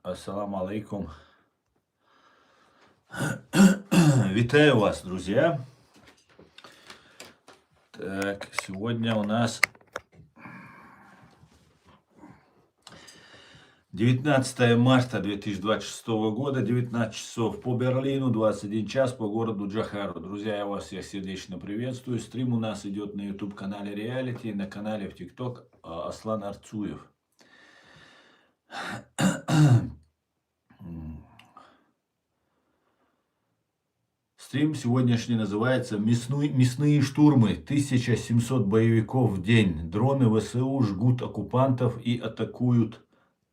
Ассаламу алейкум. Витаю вас, друзья. Так, сегодня у нас 19 марта 2026 года, 19 часов по Берлину, 21 час по городу Джохару. Друзья, я вас всех сердечно приветствую. Стрим у нас идет на YouTube-канале Reality и на канале в TikTok Аслан Арцуев. Стрим сегодняшний называется «Мясные штурмы. 1700 боевиков в день. Дроны ВСУ жгут оккупантов и атакуют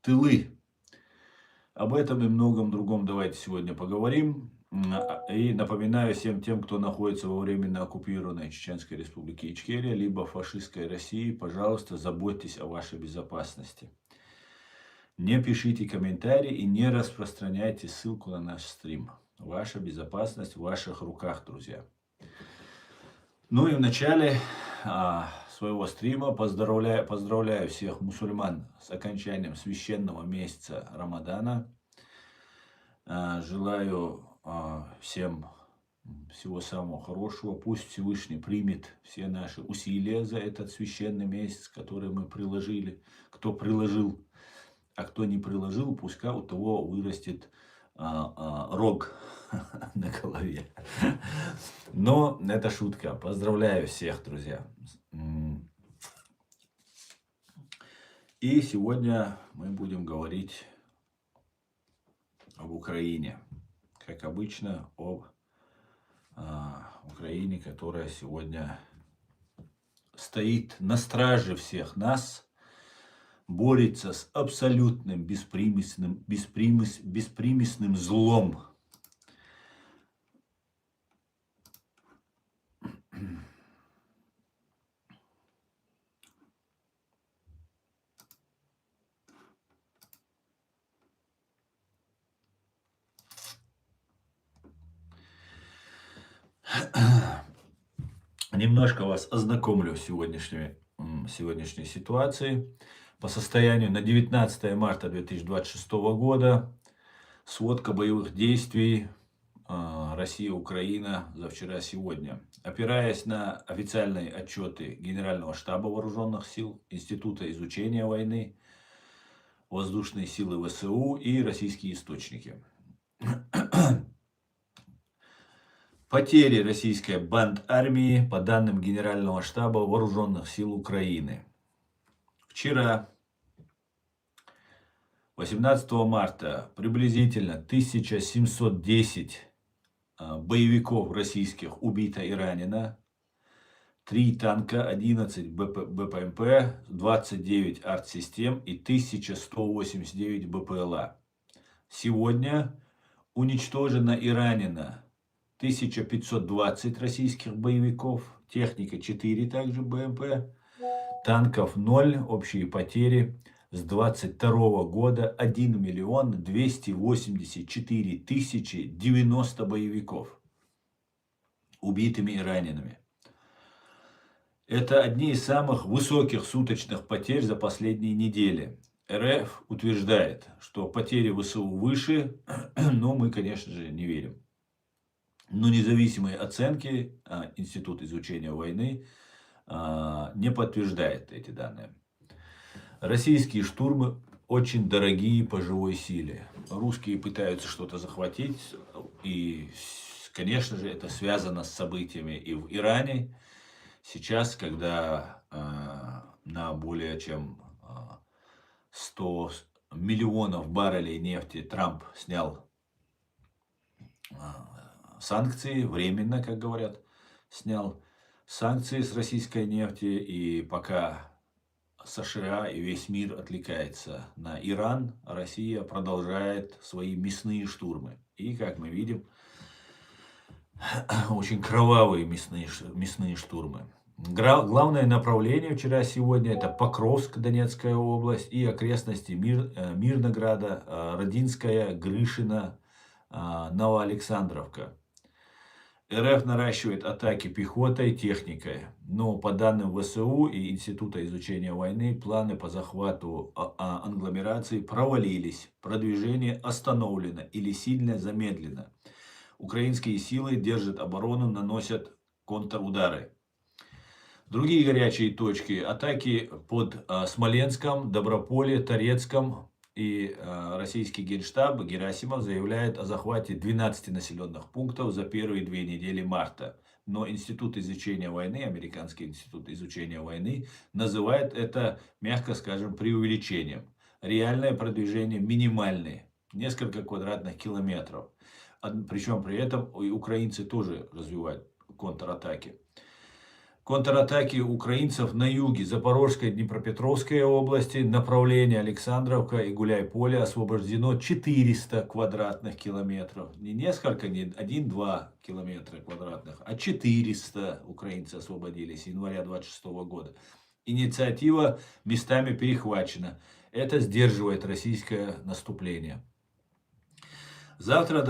тылы». Об этом и многом другом давайте сегодня поговорим. И напоминаю всем тем, кто находится во временно оккупированной Чеченской Республике Ичкерия, либо фашистской России, пожалуйста, заботьтесь о вашей безопасности. Не пишите комментарии и не распространяйте ссылку на наш стрим. Ваша безопасность в ваших руках, друзья. Ну и в начале своего стрима поздравляю всех мусульман с окончанием священного месяца Рамадана. Желаю всем всего самого хорошего. Пусть Всевышний примет все наши усилия за этот священный месяц, который мы приложили. Кто приложил, а кто не приложил, пускай у того вырастет рог на голове. Но это шутка. Поздравляю всех, друзья. И сегодня мы будем говорить об Украине. Как обычно, об Украине, которая сегодня стоит на страже всех нас, борется с абсолютным беспримесным злом. Немножко вас ознакомлю с сегодняшней ситуацией. По состоянию на 19 марта 2026 года сводка боевых действий Россия-Украина за вчера-сегодня. Опираясь на официальные отчеты Генерального штаба Вооруженных сил, Института изучения войны, Воздушные силы ВСУ и российские источники. Потери российской бандармии по данным Генерального штаба Вооруженных сил Украины. Вчера, 18 марта, приблизительно 1710 боевиков российских убито и ранено. 3 танка, 11 БПМП, 29 артсистем и 1189 БПЛА. Сегодня уничтожено и ранено 1520 российских боевиков, техника 4 также БМП, танков 0, общие потери с 22 года 1 миллион 284 тысячи 90 боевиков убитыми и ранеными. Это одни из самых высоких суточных потерь за последние недели. РФ утверждает, что потери ВСУ выше, но мы, конечно же, не верим. Но независимые оценки Института изучения войны не подтверждает эти данные. Российские штурмы очень дорогие по живой силе. Русские пытаются что-то захватить. И, конечно же, это связано с событиями и в Иране. Сейчас, когда на более чем 100 миллионов баррелей нефти Трамп снял санкции, временно, как говорят, снял санкции с российской нефти, и пока США и весь мир отвлекается на Иран, Россия продолжает свои мясные штурмы. И, как мы видим, очень кровавые мясные штурмы. Главное направление вчера-сегодня это Покровск, Донецкая область и окрестности Мирнограда, Родинская, Гришина, Новоалександровка. РФ наращивает атаки пехотой, техникой. Но по данным ВСУ и Института изучения войны, планы по захвату англомерации провалились. Продвижение остановлено или сильно замедлено. Украинские силы держат оборону, наносят контрудары. Другие горячие точки. Атаки под Смоленском, Доброполе, Торецком. И российский генштаб Герасимов заявляет о захвате 12 населенных пунктов за первые 2 недели марта. Но Институт изучения войны, Американский институт изучения войны, называет это, мягко скажем, преувеличением. Реальное продвижение минимальное. Несколько квадратных километров. Причем при этом и украинцы тоже развивают контратаки. Контратаки украинцев на юге Запорожской, Днепропетровской области, направление Александровка и Гуляйполе освобождено 400 квадратных километров. Не несколько, не 1-2 километра квадратных, а 400 украинцы освободились с января 26 года. Инициатива местами перехвачена. Это сдерживает российское наступление. Завтра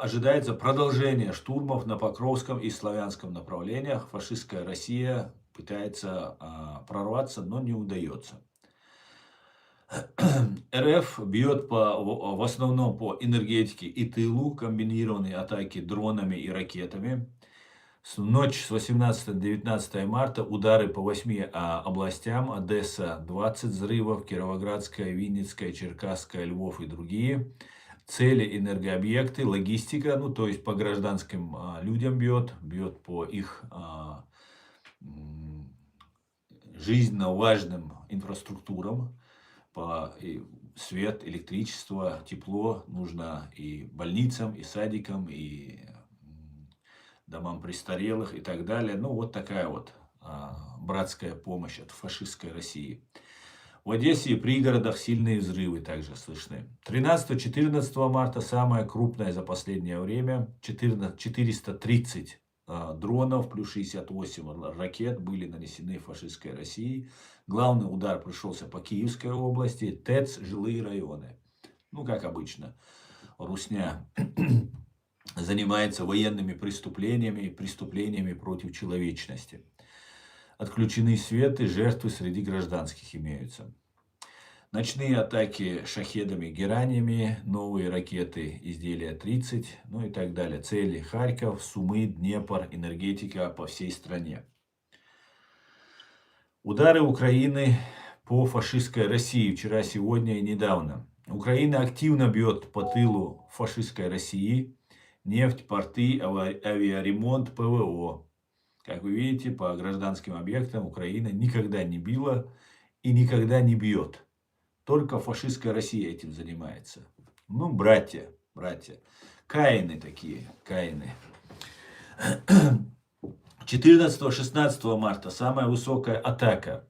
ожидается продолжение штурмов на Покровском и Славянском направлениях. Фашистская Россия пытается прорваться, но не удается. РФ бьет в основном по энергетике и тылу, комбинированные атаки дронами и ракетами. Ночь с 18 на 19 марта удары по 8 областям. Одесса 20 взрывов, Кировоградская, Винницкая, Черкасская, Львов и другие. Цели, энергообъекты, логистика, ну то есть по гражданским людям бьет по их жизненно важным инфраструктурам, по свет, электричество, тепло нужно и больницам, и садикам, и домам престарелых и так далее. Ну вот такая вот братская помощь от фашистской России. В Одессе и пригородах сильные взрывы также слышны. 13-14 марта самое крупное за последнее время. 430 дронов плюс 68 ракет были нанесены фашистской России. Главный удар пришелся по Киевской области. ТЭЦ, жилые районы. Ну, как обычно, Русня занимается военными преступлениями и преступлениями против человечности. Отключены свет и жертвы среди гражданских имеются. Ночные атаки шахедами, гераниями, новые ракеты, изделия 30, ну и так далее. Цели Харьков, Сумы, Днепр, энергетика по всей стране. Удары Украины по фашистской России вчера, сегодня и недавно. Украина активно бьет по тылу фашистской России. Нефть, порты, авиаремонт, ПВО. Как вы видите, по гражданским объектам Украина никогда не била и никогда не бьет. Только фашистская Россия этим занимается. Ну, братья. Каины такие, каины. 14-16 марта самая высокая атака.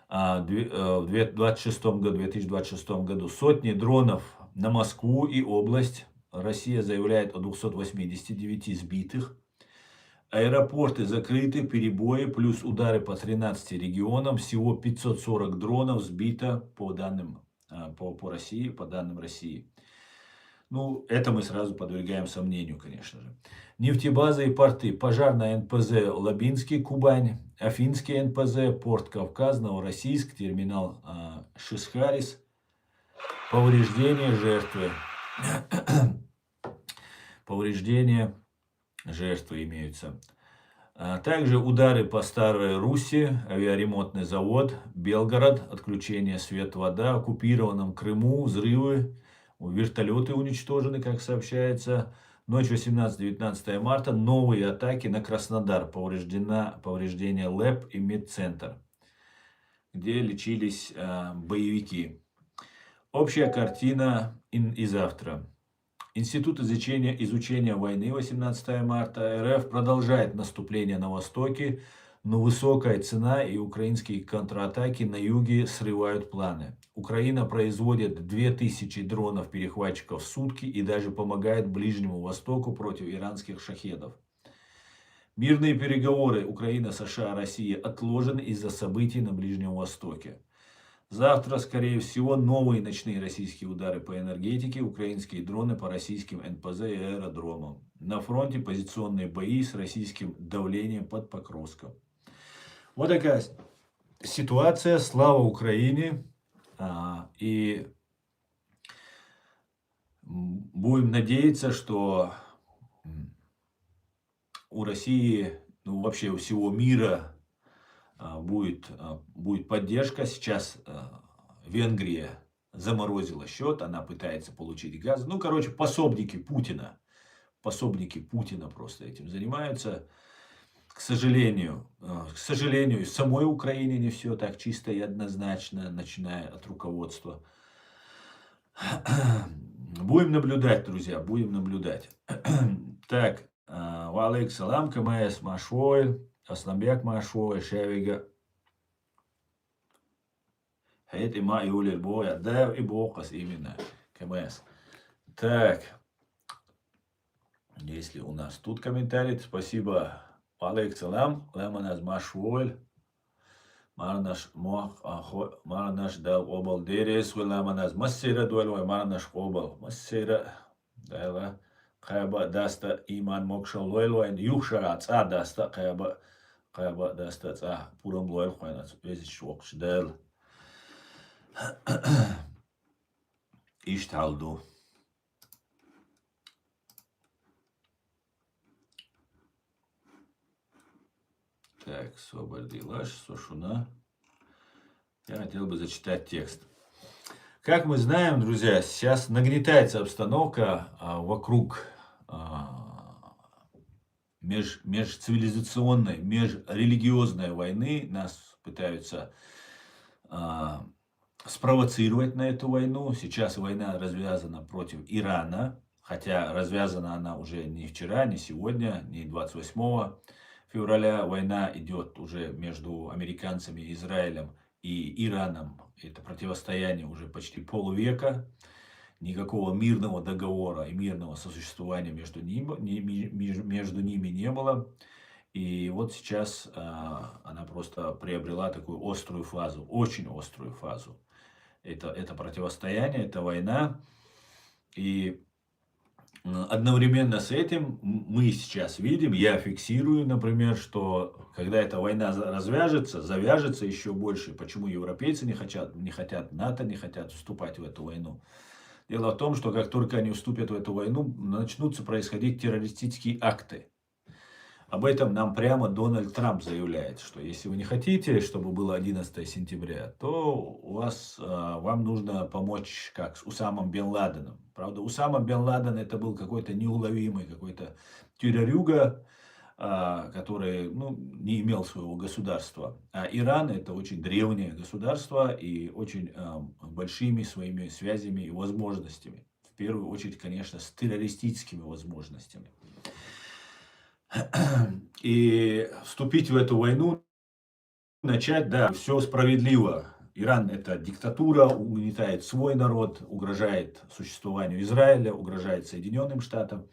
В 2026 году сотни дронов на Москву и область. Россия заявляет о 289 сбитых. Аэропорты закрыты, перебои, плюс удары по 13 регионам. Всего 540 дронов сбито по данным по России, по данным России. Ну, это мы сразу подвергаем сомнению, конечно же. Нефтебазы и порты. Пожар на НПЗ Лабинский, Кубань. Афинский НПЗ, порт Кавказ, Новороссийск, терминал Шисхарис. Повреждения, жертвы. Повреждения, жертвы имеются. Также удары по Старой Руси, авиаремонтный завод, Белгород, отключение света, вода, оккупированном Крыму, взрывы, вертолеты уничтожены, как сообщается. Ночь 18-19 марта, новые атаки на Краснодар, повреждение ЛЭП и медцентр, где лечились боевики. Общая картина и завтра. Институт изучения войны 18 марта. РФ продолжает наступление на востоке, но высокая цена и украинские контратаки на юге срывают планы. Украина производит 2000 дронов-перехватчиков в сутки и даже помогает Ближнему Востоку против иранских шахедов. Мирные переговоры Украина, США, Россия отложены из-за событий на Ближнем Востоке. Завтра, скорее всего, новые ночные российские удары по энергетике, украинские дроны по российским НПЗ и аэродромам. На фронте позиционные бои с российским давлением под Покровском. Вот такая ситуация. Слава Украине. И будем надеяться, что у России, ну вообще у всего мира будет поддержка. Сейчас Венгрия заморозила счет, она пытается получить газ. Ну, короче, пособники Путина просто этим занимаются. К сожалению, в самой Украине не все так чисто и однозначно, начиная от руководства. Будем наблюдать, друзья, будем наблюдать. Так, Валейк Салам, КМС Машвой, Асламбек Машвой, Шевига. Хейт има Юлер Боя, да и Бокас именно, КМС. Так, если у нас тут комментарий, спасибо. Валейк Салам, Леманаз Машвой. Марнаш дал обал дерес, Ламаназ Массера дуэль, Марнаш обал Массера. Дайла. Қайба даста иман мокшал лойлойн юхшара ца даста қайба даста ца пурам лойл қойнат везич оқшдел ишталду. Так, Собардилаш, Сошуна. Я хотел бы зачитать текст. Как мы знаем, друзья, сейчас нагнетается обстановка вокруг межцивилизационной, межрелигиозной войны. Нас пытаются спровоцировать на эту войну. Сейчас война развязана против Ирана, хотя развязана она уже не вчера, не сегодня, не 28 февраля. Война идет уже между американцами, Израилем и Ираном. Это противостояние уже почти полвека. Никакого мирного договора и мирного сосуществования между ними не было. И вот сейчас она просто приобрела такую острую фазу, очень острую фазу. Это противостояние, это война. И одновременно с этим мы сейчас видим, я фиксирую, например, что когда эта война завяжется еще больше. Почему европейцы не хотят, НАТО не хотят вступать в эту войну? Дело в том, что как только они вступят в эту войну, начнутся происходить террористические акты. Об этом нам прямо Дональд Трамп заявляет, что если вы не хотите, чтобы было 11 сентября, то вам нужно помочь как с Усамом бен Ладеном. Правда, Усама бен Ладен это был какой-то неуловимый, какой-то террорюга, который не имел своего государства. А Иран это очень древнее государство и очень большими своими связями и возможностями. В первую очередь, конечно, с террористическими возможностями. И вступить в эту войну, начать, да, все справедливо. Иран это диктатура, угнетает свой народ, угрожает существованию Израиля, угрожает Соединенным Штатам.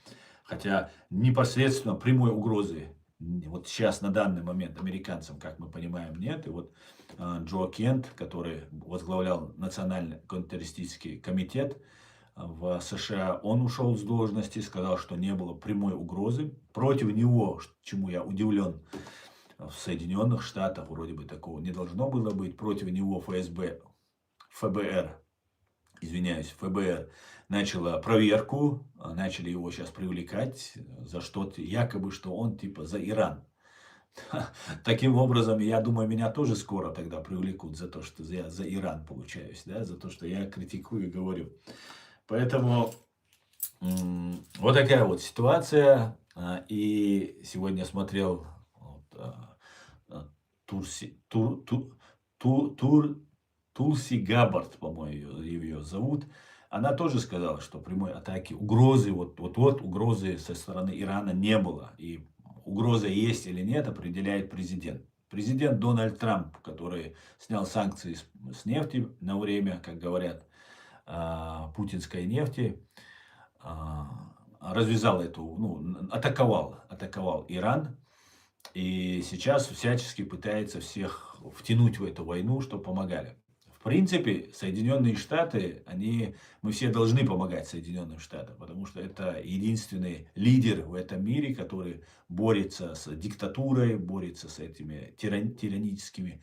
Хотя непосредственно прямой угрозы вот сейчас на данный момент американцам, как мы понимаем, нет. И вот Джо Кент, который возглавлял Национальный контртеррористический комитет в США, он ушел с должности, сказал, что не было прямой угрозы. Против него, чему я удивлен, в Соединенных Штатах вроде бы такого не должно было быть. Против него ФБР начала проверку, начали его сейчас привлекать за что-то, якобы, что он типа за Иран. Таким образом, я думаю, меня тоже скоро тогда привлекут за то, что я за Иран получаюсь, да, за то, что я критикую и говорю. Поэтому вот такая вот ситуация. И сегодня я смотрел Тулси Габбард, по-моему, ее зовут. Она тоже сказала, что прямой атаки, угрозы, вот угрозы со стороны Ирана не было. И угроза есть или нет, определяет президент. Президент Дональд Трамп, который снял санкции с нефти на время, как говорят, путинской нефти, развязал атаковал Иран. И сейчас всячески пытается всех втянуть в эту войну, чтобы помогали. принципе, Соединенные Штаты, мы все должны помогать Соединенным Штатам, потому что это единственный лидер в этом мире, который борется с диктатурой, борется с этими тираническими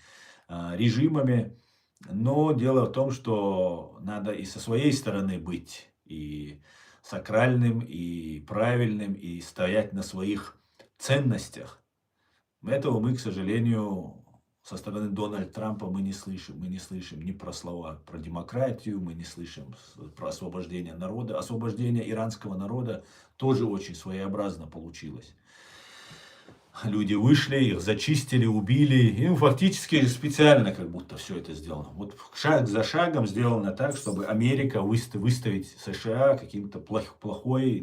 режимами. Но дело в том, что надо и со своей стороны быть и сакральным, и правильным, и стоять на своих ценностях. Этого мы, к сожалению, со стороны Дональда Трампа мы не слышим. Мы не слышим ни про слова про демократию, мы не слышим про освобождение народа. Освобождение иранского народа тоже очень своеобразно получилось. Люди вышли, их зачистили, убили. Им фактически специально как будто все это сделано. Вот шаг за шагом сделано так, чтобы Америка выставить США каким-то плохой,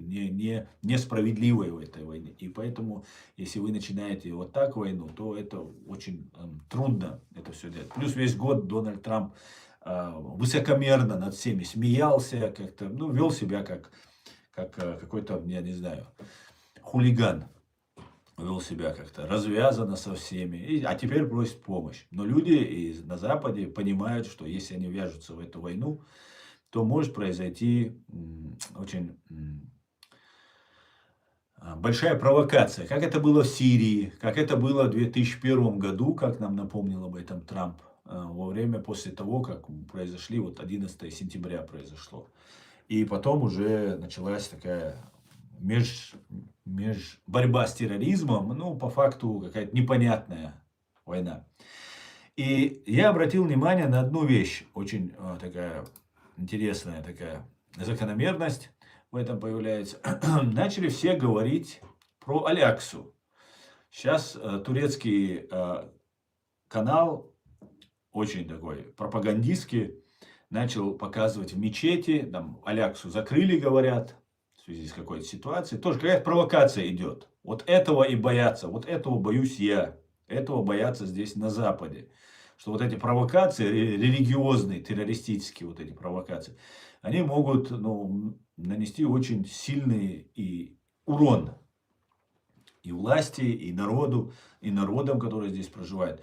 несправедливой в этой войне. И поэтому, если вы начинаете вот так войну, то это очень трудно это все делать. Плюс весь год Дональд Трамп высокомерно над всеми смеялся, как-то, вел себя как какой-то, я не знаю, хулиган. Вел себя как-то развязанно со всеми, а теперь просит помощь. Но люди на Западе понимают, что если они вяжутся в эту войну, то может произойти очень большая провокация. Как это было в Сирии, как это было в 2001 году, как нам напомнил об этом Трамп, после того, как произошли, 11 сентября произошло. И потом уже началась такая борьба с терроризмом, по факту какая-то непонятная война. И я обратил внимание на одну вещь, очень такая интересная такая закономерность в этом появляется. Начали все говорить про Аляксу. Сейчас турецкий канал, очень такой пропагандистский, начал показывать в мечети, там Аляксу закрыли, говорят, в связи с какой-то ситуацией. Тоже какая-то провокация идет. Вот этого и боятся, вот этого боюсь я. Этого боятся здесь на Западе. Что вот эти провокации, религиозные, террористические вот эти провокации, они могут нанести очень сильный урон и власти, и народу, и народам, которые здесь проживают.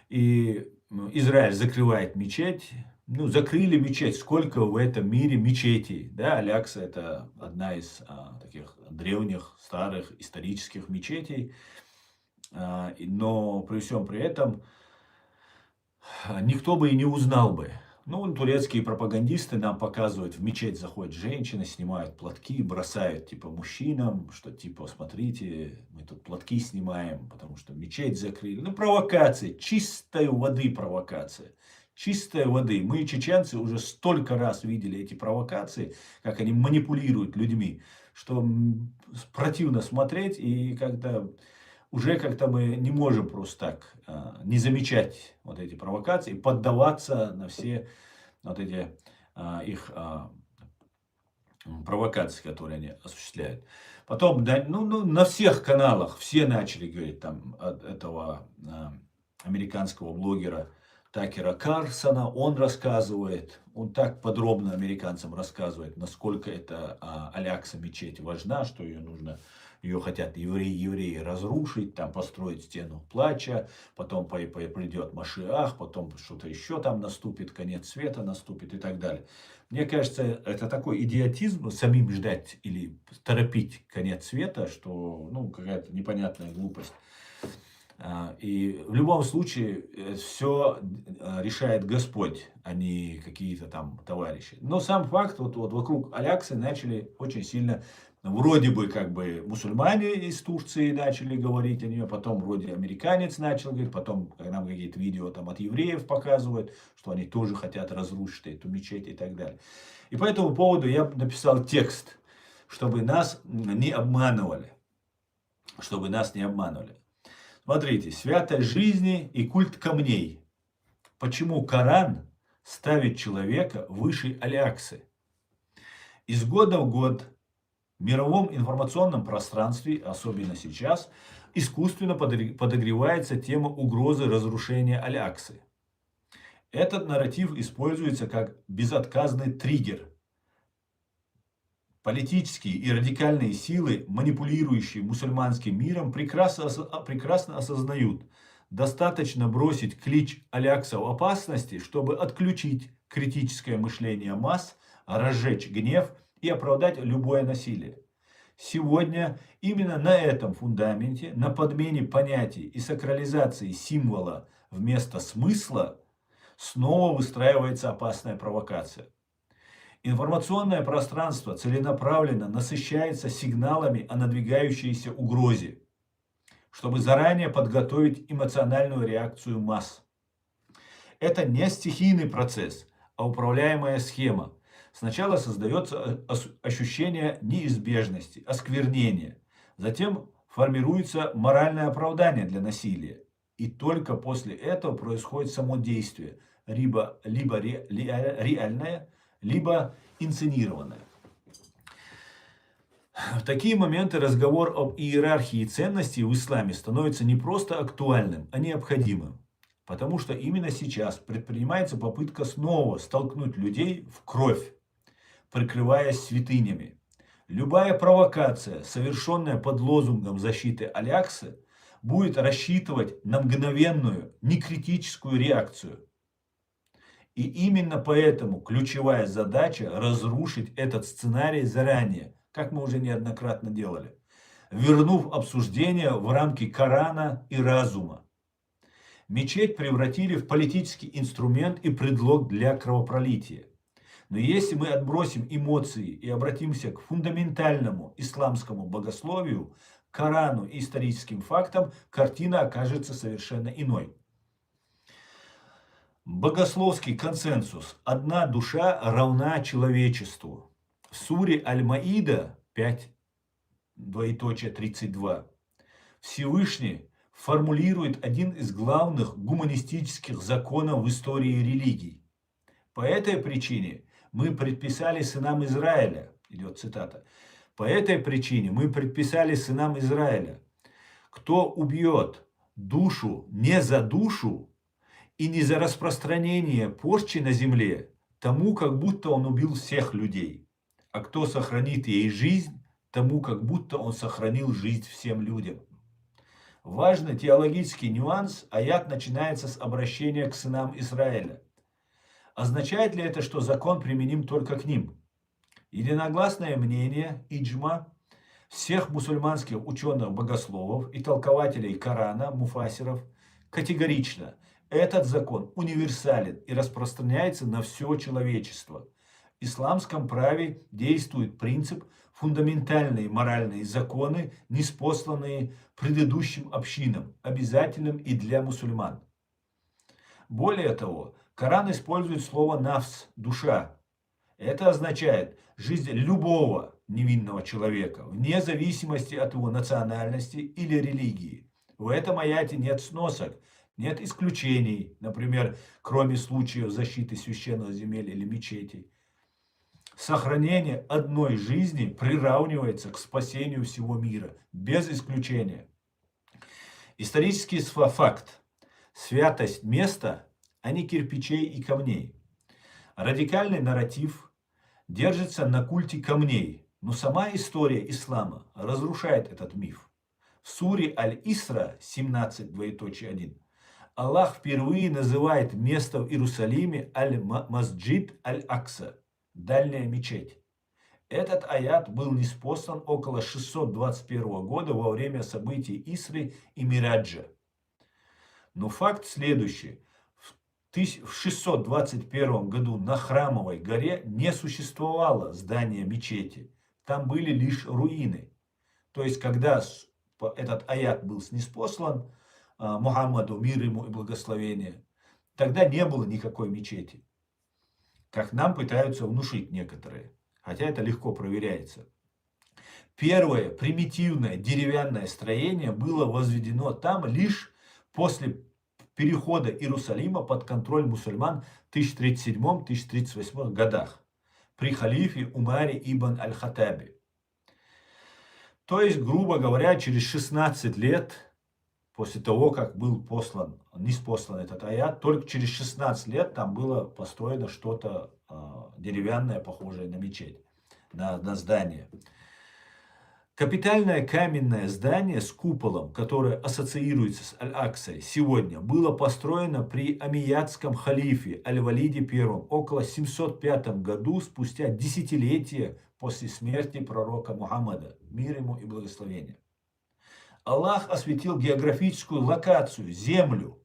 И Израиль закрывает мечеть. Закрыли мечеть. Сколько в этом мире мечетей? Да, Алякса — это одна из таких древних, старых, исторических мечетей. Но при всем при этом никто бы и не узнал бы. Турецкие пропагандисты нам показывают, в мечеть заходят женщины, снимают платки, бросают мужчинам, что смотрите, мы тут платки снимаем, потому что мечеть закрыли. Провокация, чистой воды провокация. Чистой воды. Мы, чеченцы, уже столько раз видели эти провокации, как они манипулируют людьми, что противно смотреть, и уже как-то мы не можем просто так не замечать вот эти провокации, поддаваться на все вот эти их провокации, которые они осуществляют. Потом, на всех каналах все начали говорить, там, от этого американского блогера Такера Карлсона, он рассказывает, он так подробно американцам рассказывает, насколько эта Алякса мечеть важна, что ее хотят евреи разрушить, там построить стену плача, потом придет Машиах, потом что-то еще там наступит, конец света наступит и так далее. Мне кажется, это такой идиотизм, самим ждать или торопить конец света, что какая-то непонятная глупость. И в любом случае все решает Господь, а не какие-то там товарищи. Но сам факт, вот вокруг Аляксы начали очень сильно, вроде бы мусульмане из Турции начали говорить о нее, потом вроде американец начал говорить, потом нам какие-то видео там от евреев показывают, что они тоже хотят разрушить эту мечеть и так далее. И по этому поводу я написал текст, чтобы нас не обманывали. Чтобы нас не обманывали. Смотрите, святость жизни и культ камней. Почему Коран ставит человека выше Аляксы? Из года в год в мировом информационном пространстве, особенно сейчас, искусственно подогревается тема угрозы разрушения Аляксы. Этот нарратив используется как безотказный триггер. Политические и радикальные силы, манипулирующие мусульманским миром, прекрасно осознают, Достаточно бросить клич Алякса в опасности, чтобы отключить критическое мышление масс, разжечь гнев и оправдать любое насилие. Сегодня именно на этом фундаменте, на подмене понятий и сакрализации символа вместо смысла, снова выстраивается опасная провокация. Информационное пространство целенаправленно насыщается сигналами о надвигающейся угрозе, чтобы заранее подготовить эмоциональную реакцию масс. Это не стихийный процесс, а управляемая схема. Сначала создается ощущение неизбежности, осквернения. Затем формируется моральное оправдание для насилия. И только после этого происходит само действие, либо реальное, либо инсценированное. В такие моменты разговор об иерархии ценностей в исламе становится не просто актуальным, а необходимым. Потому что именно сейчас предпринимается попытка снова столкнуть людей в кровь, прикрываясь святынями. Любая провокация, совершенная под лозунгом защиты Аляксы, будет рассчитывать на мгновенную, некритическую реакцию. И именно поэтому ключевая задача разрушить этот сценарий заранее, как мы уже неоднократно делали, вернув обсуждение в рамки Корана и разума. Мечеть превратили в политический инструмент и предлог для кровопролития. Но если мы отбросим эмоции и обратимся к фундаментальному исламскому богословию, Корану и историческим фактам, картина окажется совершенно иной. Богословский консенсус «одна душа равна человечеству». В суре Аль-Маида 5:32 Всевышний формулирует один из главных гуманистических законов в истории религий. По этой причине мы предписали сынам Израиля, идет цитата, по этой причине мы предписали сынам Израиля, кто убьет душу не за душу и не за распространение порчи на земле, тому как будто он убил всех людей, а кто сохранит ей жизнь, тому как будто он сохранил жизнь всем людям. Важный теологический нюанс, аят начинается с обращения к сынам Израиля. Означает ли это, что закон применим только к ним? Единогласное мнение, иджма, всех мусульманских ученых-богословов и толкователей Корана, муфасиров, категорично. Этот закон универсален и распространяется на все человечество. В исламском праве действует принцип фундаментальные моральные законы, ниспосланные предыдущим общинам, обязательным и для мусульман. Более того, Коран использует слово «нафс» – «душа». Это означает жизнь любого невинного человека, вне зависимости от его национальности или религии. В этом аяте нет сносок, нет исключений, например, кроме случаев защиты священных земель или мечетей. Сохранение одной жизни приравнивается к спасению всего мира, без исключения. Исторический факт. Святость места, а не кирпичей и камней. Радикальный нарратив держится на культе камней, но сама история ислама разрушает этот миф. В суре Аль-Исра 17:1 Аллах впервые называет место в Иерусалиме Аль-Масджид Аль-Акса, дальняя мечеть. Этот аят был ниспослан около 621 года во время событий Исры и Мираджа. Но факт следующий. В 621 году на Храмовой горе не существовало здания мечети. Там были лишь руины. То есть, когда этот аят был ниспослан Мухаммаду, мир ему и благословение, тогда не было никакой мечети. Как нам пытаются внушить некоторые. Хотя это легко проверяется. Первое примитивное деревянное строение было возведено там лишь после перехода Иерусалима под контроль мусульман в 1037-1038 годах при халифе Умаре ибн Аль-Хаттаби. То есть, грубо говоря, через 16 лет после того, как был ниспослан этот аят, только через 16 лет там было построено что-то деревянное, похожее на мечеть, на здание. Капитальное каменное здание с куполом, которое ассоциируется с Аль-Аксой сегодня, было построено при амиядском халифе Аль-Валиде I около 705 году, спустя десятилетия после смерти пророка Мухаммада, мир ему и благословение. Аллах осветил географическую локацию, землю,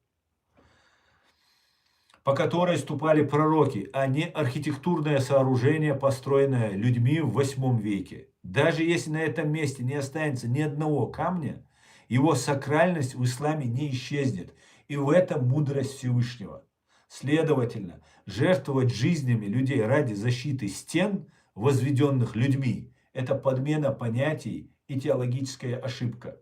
по которой ступали пророки, а не архитектурное сооружение, построенное людьми в 8 веке. Даже если на этом месте не останется ни одного камня, его сакральность в исламе не исчезнет. И в этом мудрость Всевышнего. Следовательно, жертвовать жизнями людей ради защиты стен, возведенных людьми, это подмена понятий и теологическая ошибка.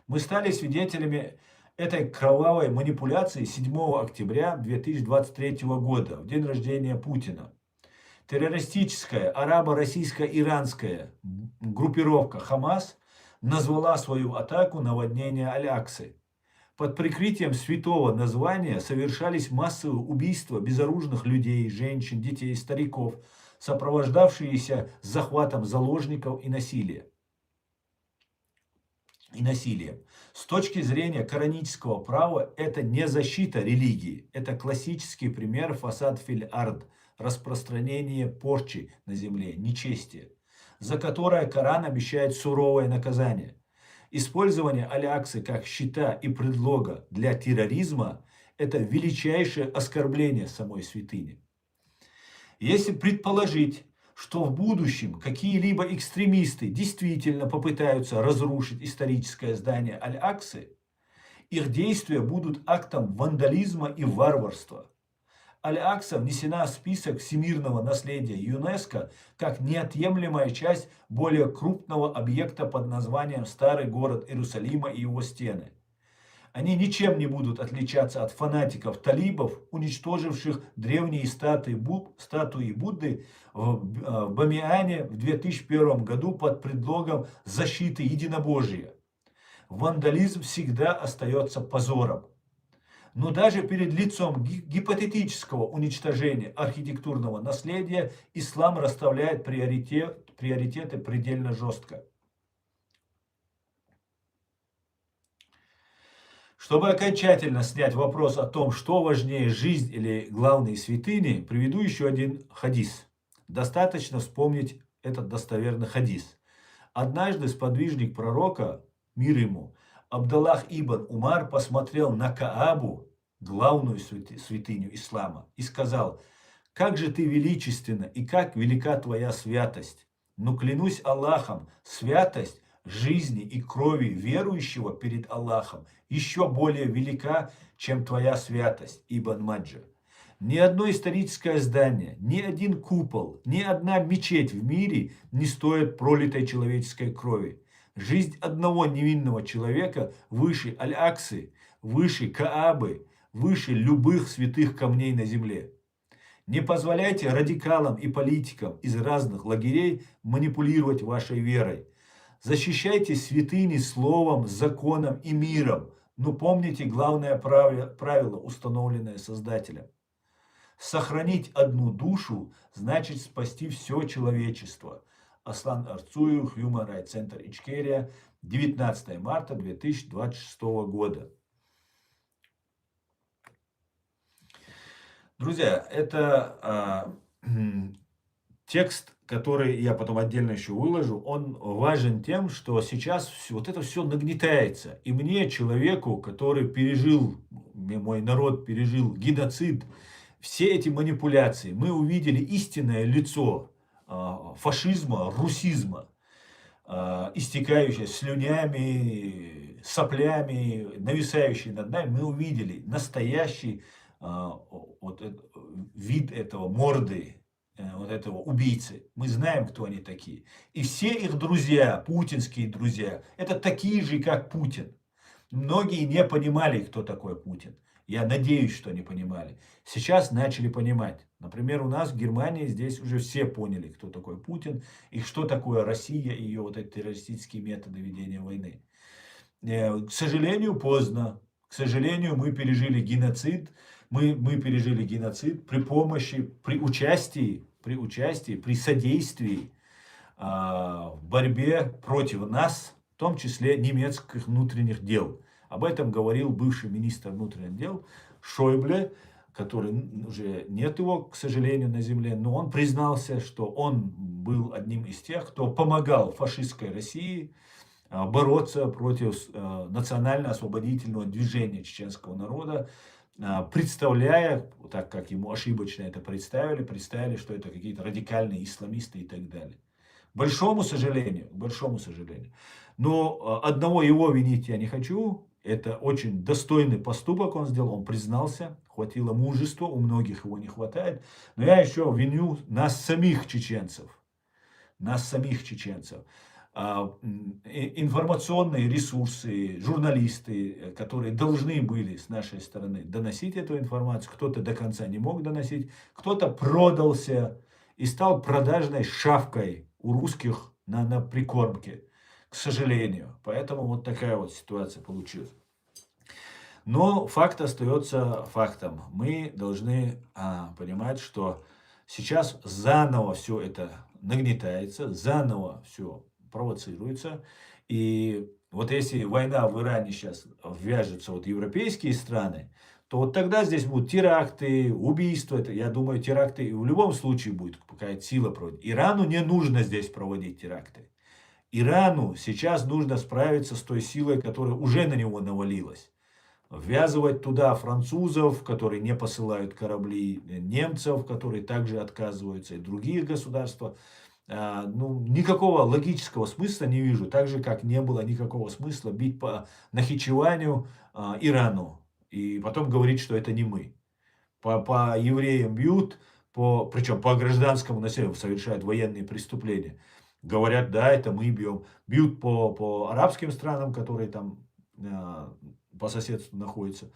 Мы стали свидетелями этой кровавой манипуляции 7 октября 2023 года, в день рождения Путина. Террористическая арабо-российско-иранская группировка Хамас назвала свою атаку наводнение Аль-Аксы. Под прикрытием святого названия совершались массовые убийства безоружных людей, женщин, детей, стариков, сопровождавшиеся захватом заложников и насилием. С точки зрения коранического права, это не защита религии, это классический пример фасад филь-ард, распространение порчи на земле, нечестие, за которое Коран обещает суровое наказание. Использование Аль-Аксы как щита и предлога для терроризма – это величайшее оскорбление самой святыни. Если предположить, что в будущем какие-либо экстремисты действительно попытаются разрушить историческое здание Аль-Аксы, их действия будут актом вандализма и варварства. Аль-Акса внесена в список всемирного наследия ЮНЕСКО как неотъемлемая часть более крупного объекта под названием Старый город Иерусалима и его стены. Они ничем не будут отличаться от фанатиков-талибов, уничтоживших древние статуи Будды в Бамиане в 2001 году под предлогом защиты единобожия. Вандализм всегда остается позором. Но даже перед лицом гипотетического уничтожения архитектурного наследия ислам расставляет приоритеты предельно жестко. Чтобы окончательно снять вопрос о том, что важнее, жизнь или главные святыни, приведу еще один хадис. Достаточно вспомнить этот достоверный хадис. Однажды сподвижник пророка, мир ему, Абдаллах ибн Умар посмотрел на Каабу, главную святыню ислама, и сказал: «Как же ты величественна и как велика твоя святость! Но клянусь Аллахом, святость жизни и крови верующего перед Аллахом еще более велика, чем твоя святость, Ибн Маджа. Ни одно историческое здание, ни один купол, ни одна мечеть в мире не стоит пролитой человеческой крови. Жизнь одного невинного человека выше Аль-Аксы, выше Каабы, выше любых святых камней на земле. Не позволяйте радикалам и политикам из разных лагерей манипулировать вашей верой. Защищайте святыни словом, законом и миром, но помните главное правило, установленное Создателем. Сохранить одну душу значит спасти все человечество. Аслан Арцуев, Human Rights Center Ичкерия, 19 марта 2026 года. Друзья, это текст, который я потом отдельно еще выложу, он важен тем, что сейчас вот это все нагнетается. И мне, человеку, который пережил, мой народ пережил геноцид, все эти манипуляции, мы увидели истинное лицо фашизма, русизма, истекающее слюнями, соплями, нависающий над нами, мы увидели настоящий вид этого, морды вот этого убийцы. Мы знаем, кто они такие. И все их друзья, путинские друзья, это такие же, как Путин. Многие не понимали, кто такой Путин. Я надеюсь, что не понимали. Сейчас начали понимать. Например, у нас в Германии здесь уже все поняли, кто такой Путин и что такое Россия и ее вот эти террористические методы ведения войны. К сожалению, поздно. К сожалению, мы пережили геноцид. Мы пережили геноцид при помощи, при участии, при содействии в борьбе против нас, в том числе немецких внутренних дел. Об этом говорил бывший министр внутренних дел Шойбле, который уже нет его, к сожалению, на земле, но он признался, что он был одним из тех, кто помогал фашистской России бороться против национально-освободительного движения чеченского народа, представляя, так как ему ошибочно это представили, что это какие-то радикальные исламисты и так далее. К большому сожалению. Но одного его винить я не хочу. Это очень достойный поступок он сделал, он признался, хватило мужества, у многих его не хватает. Но я еще виню нас самих чеченцев. Информационные ресурсы, журналисты, которые должны были с нашей стороны доносить эту информацию, кто-то до конца не мог доносить, кто-то продался и стал продажной шавкой у русских на прикормке, к сожалению. Поэтому вот такая вот ситуация получилась. Но факт остается фактом. Мы должны понимать, что сейчас заново все это нагнетается, заново все провоцируется. И вот если война в Иране сейчас ввяжется вот европейские страны, то вот тогда здесь будут теракты, убийства. Это, я думаю, теракты в любом случае будет какая-то сила проводить. Ирану не нужно здесь проводить теракты. Ирану сейчас нужно справиться с той силой, которая уже на него навалилась. Ввязывать туда французов, которые не посылают корабли, немцев, которые также отказываются, и другие государства. Никакого логического смысла не вижу. Так же, как не было никакого смысла бить по Нахичеванию Ирану. И потом говорить, что это не мы. По евреям бьют, причем по гражданскому населению совершают военные преступления. Говорят, да, это мы бьем. Бьют по арабским странам, которые там по соседству находятся.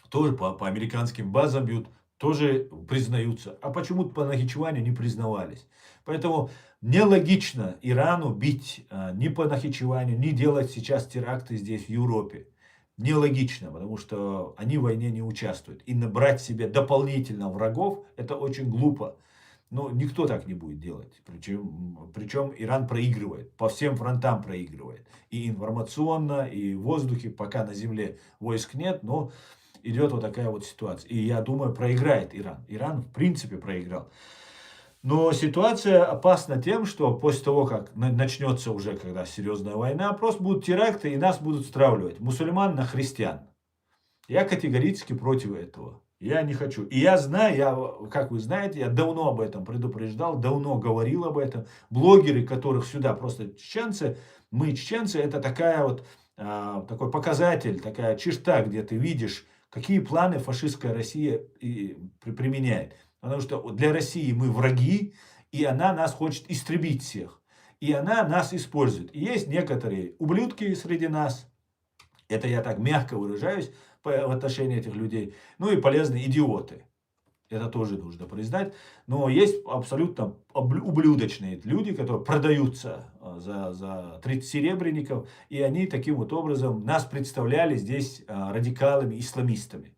Тоже по американским базам бьют. Тоже признаются. А почему-то по Нахичеванию не признавались. Поэтому нелогично Ирану бить ни по Нахичеванию, ни делать сейчас теракты здесь, в Европе. Нелогично, потому что они в войне не участвуют. И набрать себе дополнительно врагов, это очень глупо. Но никто так не будет делать. Причем Иран проигрывает, по всем фронтам проигрывает. И информационно, и в воздухе, пока на земле войск нет, но идет вот такая вот ситуация. И я думаю, проиграет Иран. Иран в принципе проиграл. Но ситуация опасна тем, что после того, как начнется уже, когда серьезная война, просто будут теракты и нас будут стравливать. Мусульман на христиан. Я категорически против этого. Я не хочу. И я знаю, как вы знаете, я давно об этом предупреждал, давно говорил об этом. Блогеры, которых сюда просто чеченцы, мы чеченцы, это такой показатель, такая черта, где ты видишь, какие планы фашистская Россия применяет. Потому что для России мы враги, и она нас хочет истребить всех. И она нас использует. И есть некоторые ублюдки среди нас, это я так мягко выражаюсь в отношении этих людей, ну и полезные идиоты. Это тоже нужно признать. Но есть абсолютно ублюдочные люди, которые продаются за 30 серебряников. И они таким вот образом нас представляли здесь радикалами, исламистами.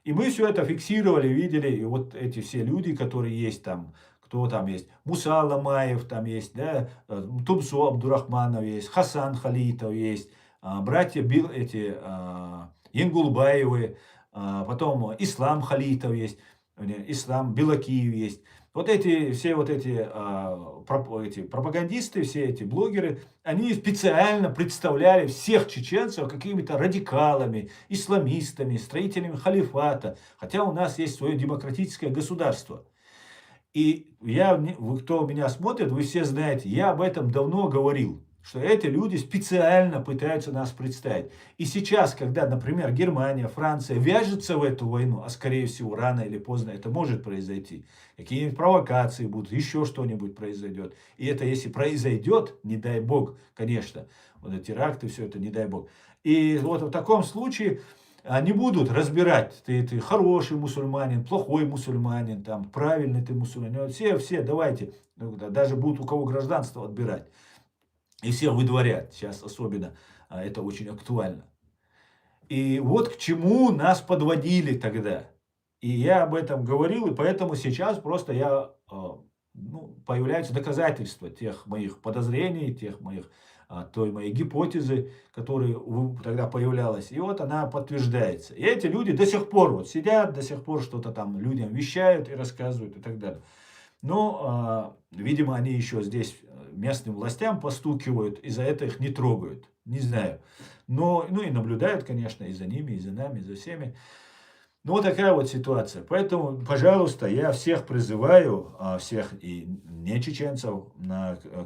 И мы все это фиксировали, видели. И вот эти все люди, которые есть там, кто там есть, Муса Ламаев там есть, да, Тумсо Абдурахманов есть, Хасан Халитов есть, братья Янгулбаевы, потом Ислам Халитов есть, Ислам Белакиев есть. Вот все эти пропагандисты, все эти блогеры, они специально представляли всех чеченцев какими-то радикалами, исламистами, строителями халифата. Хотя у нас есть свое демократическое государство. И кто меня смотрит, вы все знаете, я об этом давно говорил, что эти люди специально пытаются нас представить. И сейчас, когда, например, Германия, Франция вяжутся в эту войну, а скорее всего рано или поздно это может произойти, какие-нибудь провокации будут, еще что-нибудь произойдет. И это если произойдет, не дай бог, конечно, вот эти теракты, все это, не дай бог. И вот в таком случае они будут разбирать, ты хороший мусульманин, плохой мусульманин, там, правильный ты мусульманин. Все, давайте, даже будут у кого гражданство отбирать. И все выдворять. Сейчас особенно это очень актуально. И вот к чему нас подводили тогда. И я об этом говорил, и поэтому сейчас просто я ну, появляются доказательства тех моих подозрений, той моей гипотезы, которая тогда появлялась. И вот она подтверждается. И эти люди до сих пор вот сидят, до сих пор что-то там людям вещают и рассказывают и так далее. Но, видимо, они еще здесь местным властям постукивают, и за это их не трогают. Не знаю. Но, ну и наблюдают, конечно, и за ними, и за нами, и за всеми. Ну, вот такая вот ситуация. Поэтому, пожалуйста, я всех призываю, всех и не чеченцев,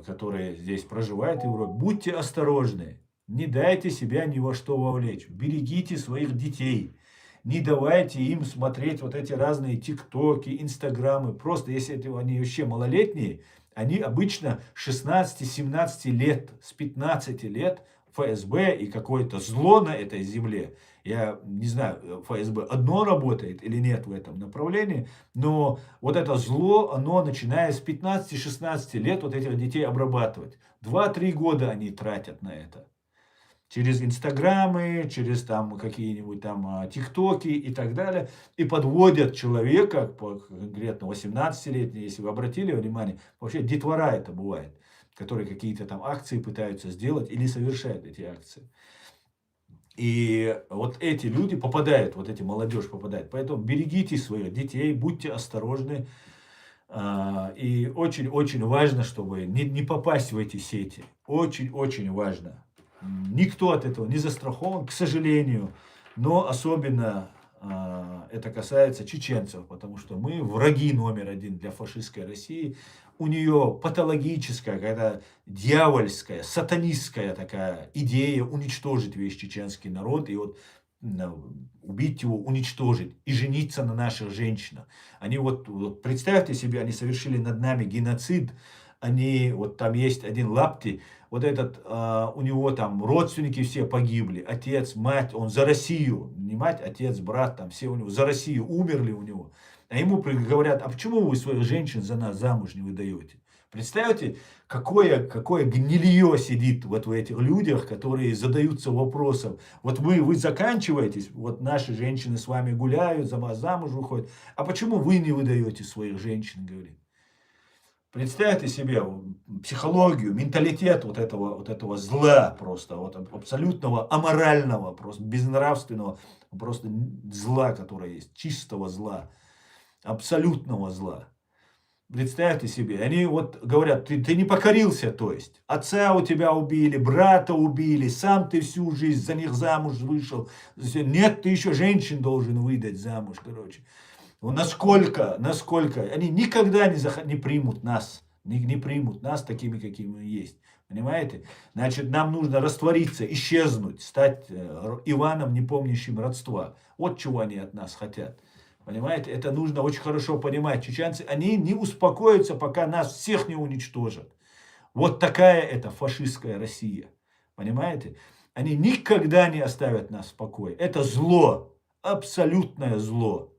которые здесь проживают в Европе, будьте осторожны. Не дайте себя ни во что вовлечь. Берегите своих детей. Не давайте им смотреть вот эти разные тиктоки, инстаграмы. Просто, если они вообще малолетние, они обычно 16-17 лет, с 15 лет ФСБ и какое-то зло на этой земле. Я не знаю, ФСБ одно работает или нет в этом направлении, но вот это зло, оно начиная с 15-16 лет вот этих детей обрабатывать. 2-3 года они тратят на это. Через инстаграмы, через там какие-нибудь там тиктоки и так далее. И подводят человека, конкретно 18-летний, если вы обратили внимание, вообще детвора это бывает, которые какие-то там акции пытаются сделать или совершают эти акции. И вот эти люди попадают, вот эти молодежь попадает. Поэтому берегите своих детей, будьте осторожны. И очень-очень важно, чтобы не попасть в эти сети. Очень-очень важно. Никто от этого не застрахован, к сожалению. Но особенно это касается чеченцев, потому что мы враги номер один для фашистской России. У нее патологическая, какая-то дьявольская, сатанистская такая идея уничтожить весь чеченский народ и вот убить его, уничтожить и жениться на наших женщинах. Они вот представьте себе, они совершили над нами геноцид. Они, вот там есть один Лапти, вот этот, у него там родственники все погибли, отец, мать, он за Россию, не мать, отец, брат, там все у него за Россию умерли у него. А ему говорят, а почему вы своих женщин за нас замуж не выдаете? Представьте, какое гнилье сидит вот в этих людях, которые задаются вопросом. Вот вы заканчиваетесь, вот наши женщины с вами гуляют, за вас замуж выходят. А почему вы не выдаете своих женщин, говорит. Представьте себе психологию, менталитет вот этого зла просто, вот абсолютного аморального, просто безнравственного, просто зла, которое есть, чистого зла, абсолютного зла. Представьте себе, они вот говорят, ты не покорился, то есть. Отца у тебя убили, брата убили, сам ты всю жизнь за них замуж вышел. Нет, ты еще женщин должен выдать замуж, короче. Ну, насколько они никогда не примут нас, не примут нас такими, какими мы есть. Понимаете? Значит, нам нужно раствориться, исчезнуть, стать Иваном, не помнящим родства. Вот чего они от нас хотят. Понимаете? Это нужно очень хорошо понимать. Чеченцы, они не успокоятся, пока нас всех не уничтожат. Вот такая это фашистская Россия. Понимаете? Они никогда не оставят нас в покое. Это зло, абсолютное зло.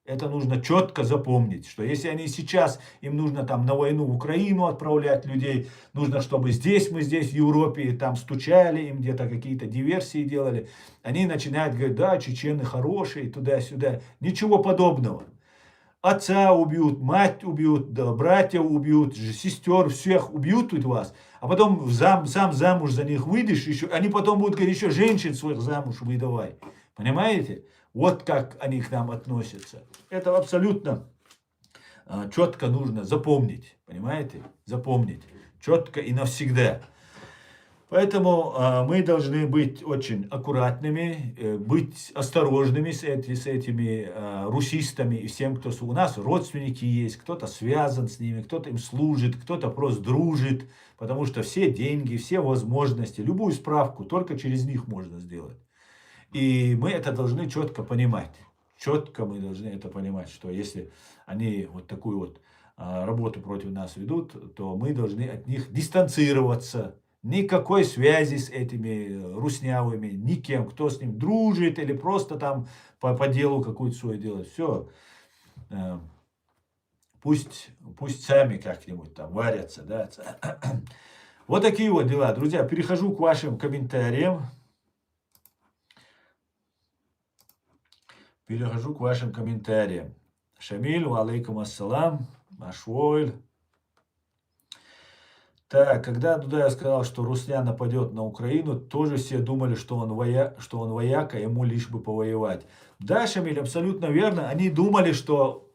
Это нужно четко запомнить, что если они сейчас, им нужно там на войну в Украину отправлять людей, нужно, чтобы мы здесь в Европе, там стучали, им где-то какие-то диверсии делали, они начинают говорить, да, чечены хорошие, туда-сюда. Ничего подобного. Отца убьют, мать убьют, да, братья убьют, сестер, всех убьют тут вас, а потом сам замуж за них выйдешь, еще, они потом будут говорить, еще женщин своих замуж выдавай. Понимаете? Вот как они к нам относятся. Это абсолютно четко нужно запомнить. Понимаете? Запомнить. Четко и навсегда. Поэтому мы должны быть очень аккуратными, быть осторожными с этими русистами и всем, кто у нас родственники есть, кто-то связан с ними, кто-то им служит, кто-то просто дружит, потому что все деньги, все возможности, любую справку только через них можно сделать. И мы это должны четко понимать. Четко мы должны это понимать, что если они вот такую вот работу против нас ведут, то мы должны от них дистанцироваться. Никакой связи с этими руснявыми, никем, кто с ним дружит или просто там по делу какую-то свою делает. Все, пусть сами как-нибудь там варятся. Да? Вот такие вот дела. Друзья, перехожу к вашим комментариям. Перехожу к вашим комментариям. Шамиль, алейкум ассалам, Машвойль. Так, когда Дудаев сказал, что Русня нападет на Украину, тоже все думали, что он вояк, а ему лишь бы повоевать. Да, Шамиль, абсолютно верно. Они думали, что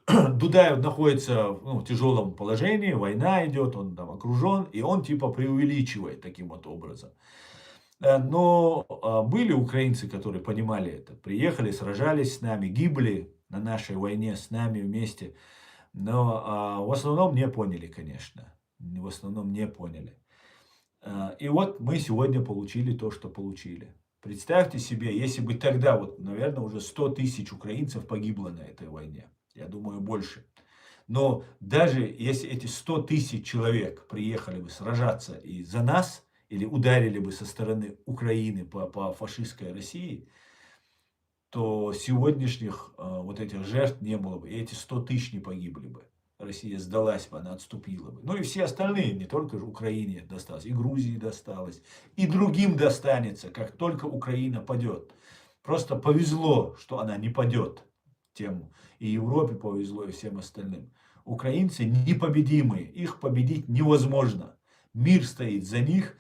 Дудаев находится в тяжелом положении, война идет, он там окружен, и он типа преувеличивает таким вот образом. Но были украинцы, которые понимали это, приехали, сражались с нами, гибли на нашей войне с нами вместе, но в основном не поняли, конечно, в основном не поняли. И вот мы сегодня получили то, что получили. Представьте себе, если бы тогда, вот, наверное, уже 100 тысяч украинцев погибло на этой войне. Я думаю, больше. Но даже если эти 100 тысяч человек приехали бы сражаться и за нас, или ударили бы со стороны Украины по фашистской России, то сегодняшних вот этих жертв не было бы. И эти 100 тысяч не погибли бы. Россия сдалась бы, она отступила бы. Ну и все остальные, не только же Украине досталось, и Грузии досталось, и другим достанется, как только Украина падет. Просто повезло, что она не падет тем. И Европе повезло, и всем остальным. Украинцы непобедимые, их победить невозможно. Мир стоит за них,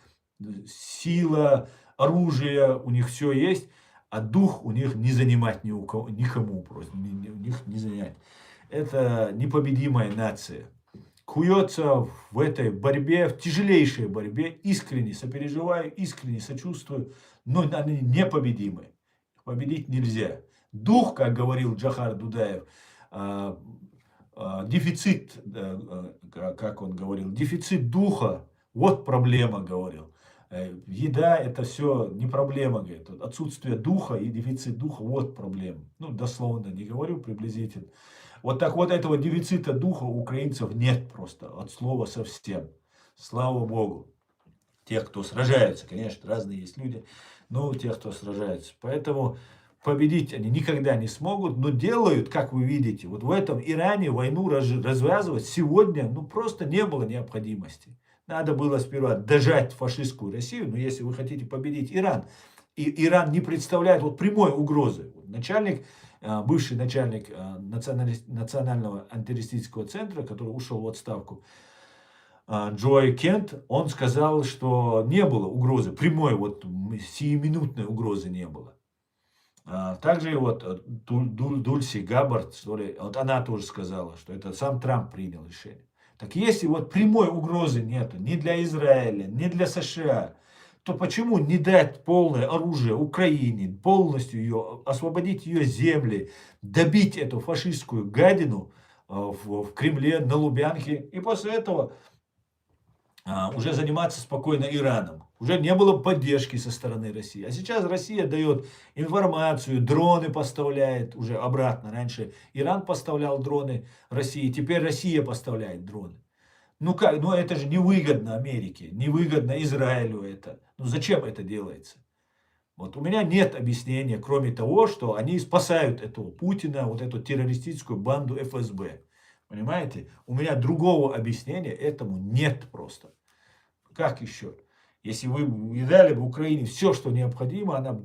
сила, оружие, у них все есть, а дух у них не занимать никому просто, у них не занять. Это непобедимая нация. Куется в этой борьбе, в тяжелейшей борьбе, искренне сопереживаю, искренне сочувствую, но они непобедимы. Победить нельзя. Дух, как говорил Джохар Дудаев, дефицит, как он говорил, дефицит духа, вот проблема, говорил. Еда это все не проблема, говорит. Отсутствие духа и дефицит духа, вот проблема. Ну, дословно не говорю, приблизительно. Вот так вот этого дефицита духа у украинцев нет просто, от слова совсем. Слава Богу. Тех, кто сражается, конечно, разные есть люди, но тех, кто сражается. Поэтому победить они никогда не смогут, но делают, как вы видите, вот в этом Иране войну развязывать сегодня, ну просто не было необходимости. Надо было сперва дожать фашистскую Россию, но если вы хотите победить Иран, и Иран не представляет вот прямой угрозы. Начальник, бывший начальник Национального антитеррористического центра, который ушел в отставку, Джой Кент, он сказал, что не было угрозы, прямой, вот сиюминутной угрозы не было. Также вот Дульси Габбард, что ли, вот она тоже сказала, что это сам Трамп принял решение. Так если вот прямой угрозы нету ни для Израиля, ни для США, то почему не дать полное оружие Украине, полностью ее, освободить ее земли, добить эту фашистскую гадину в Кремле, на Лубянке, и после этого уже заниматься спокойно Ираном. Уже не было поддержки со стороны России. А сейчас Россия дает информацию, дроны поставляет уже обратно. Раньше Иран поставлял дроны России, теперь Россия поставляет дроны. Ну как, ну это же невыгодно Америке, невыгодно Израилю это. Ну зачем это делается? Вот у меня нет объяснения, кроме того, что они спасают этого Путина, вот эту террористическую банду ФСБ. Понимаете? У меня другого объяснения этому нет просто. Как еще? Если вы дали бы Украине все, что необходимо, она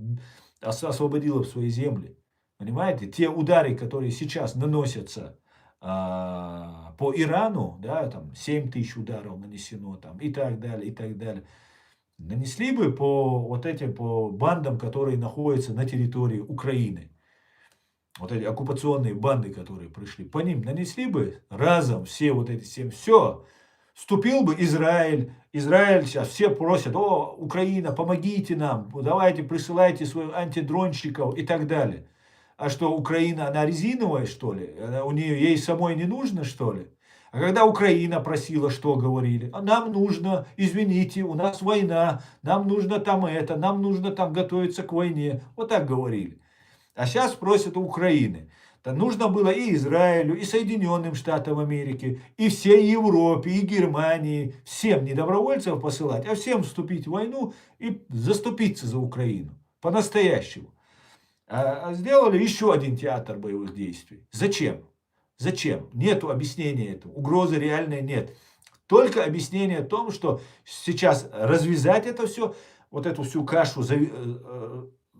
освободила бы свои земли. Понимаете? Те удары, которые сейчас наносятся по Ирану, да, там 7 тысяч ударов нанесено, там, и так далее, и так далее. Нанесли бы по вот этим по бандам, которые находятся на территории Украины. Вот эти оккупационные банды, которые пришли, по ним нанесли бы разом все вот эти 7, все, вступил бы Израиль. Израиль сейчас все просят, о, Украина, помогите нам, давайте присылайте своих антидронщиков и так далее. А что, Украина, она резиновая, что ли? У нее ей самой не нужно, что ли? А когда Украина просила, что говорили? А нам нужно, извините, у нас война, нам нужно там это, нам нужно там готовиться к войне. Вот так говорили. А сейчас просят у Украины. Да нужно было и Израилю, и Соединенным Штатам Америки, и всей Европе, и Германии, всем не добровольцев посылать, а всем вступить в войну и заступиться за Украину. По-настоящему. А сделали еще один театр боевых действий. Зачем? Зачем? Нету объяснения этому. Угрозы реальной нет. Только объяснение о том, что сейчас развязать это все, вот эту всю кашу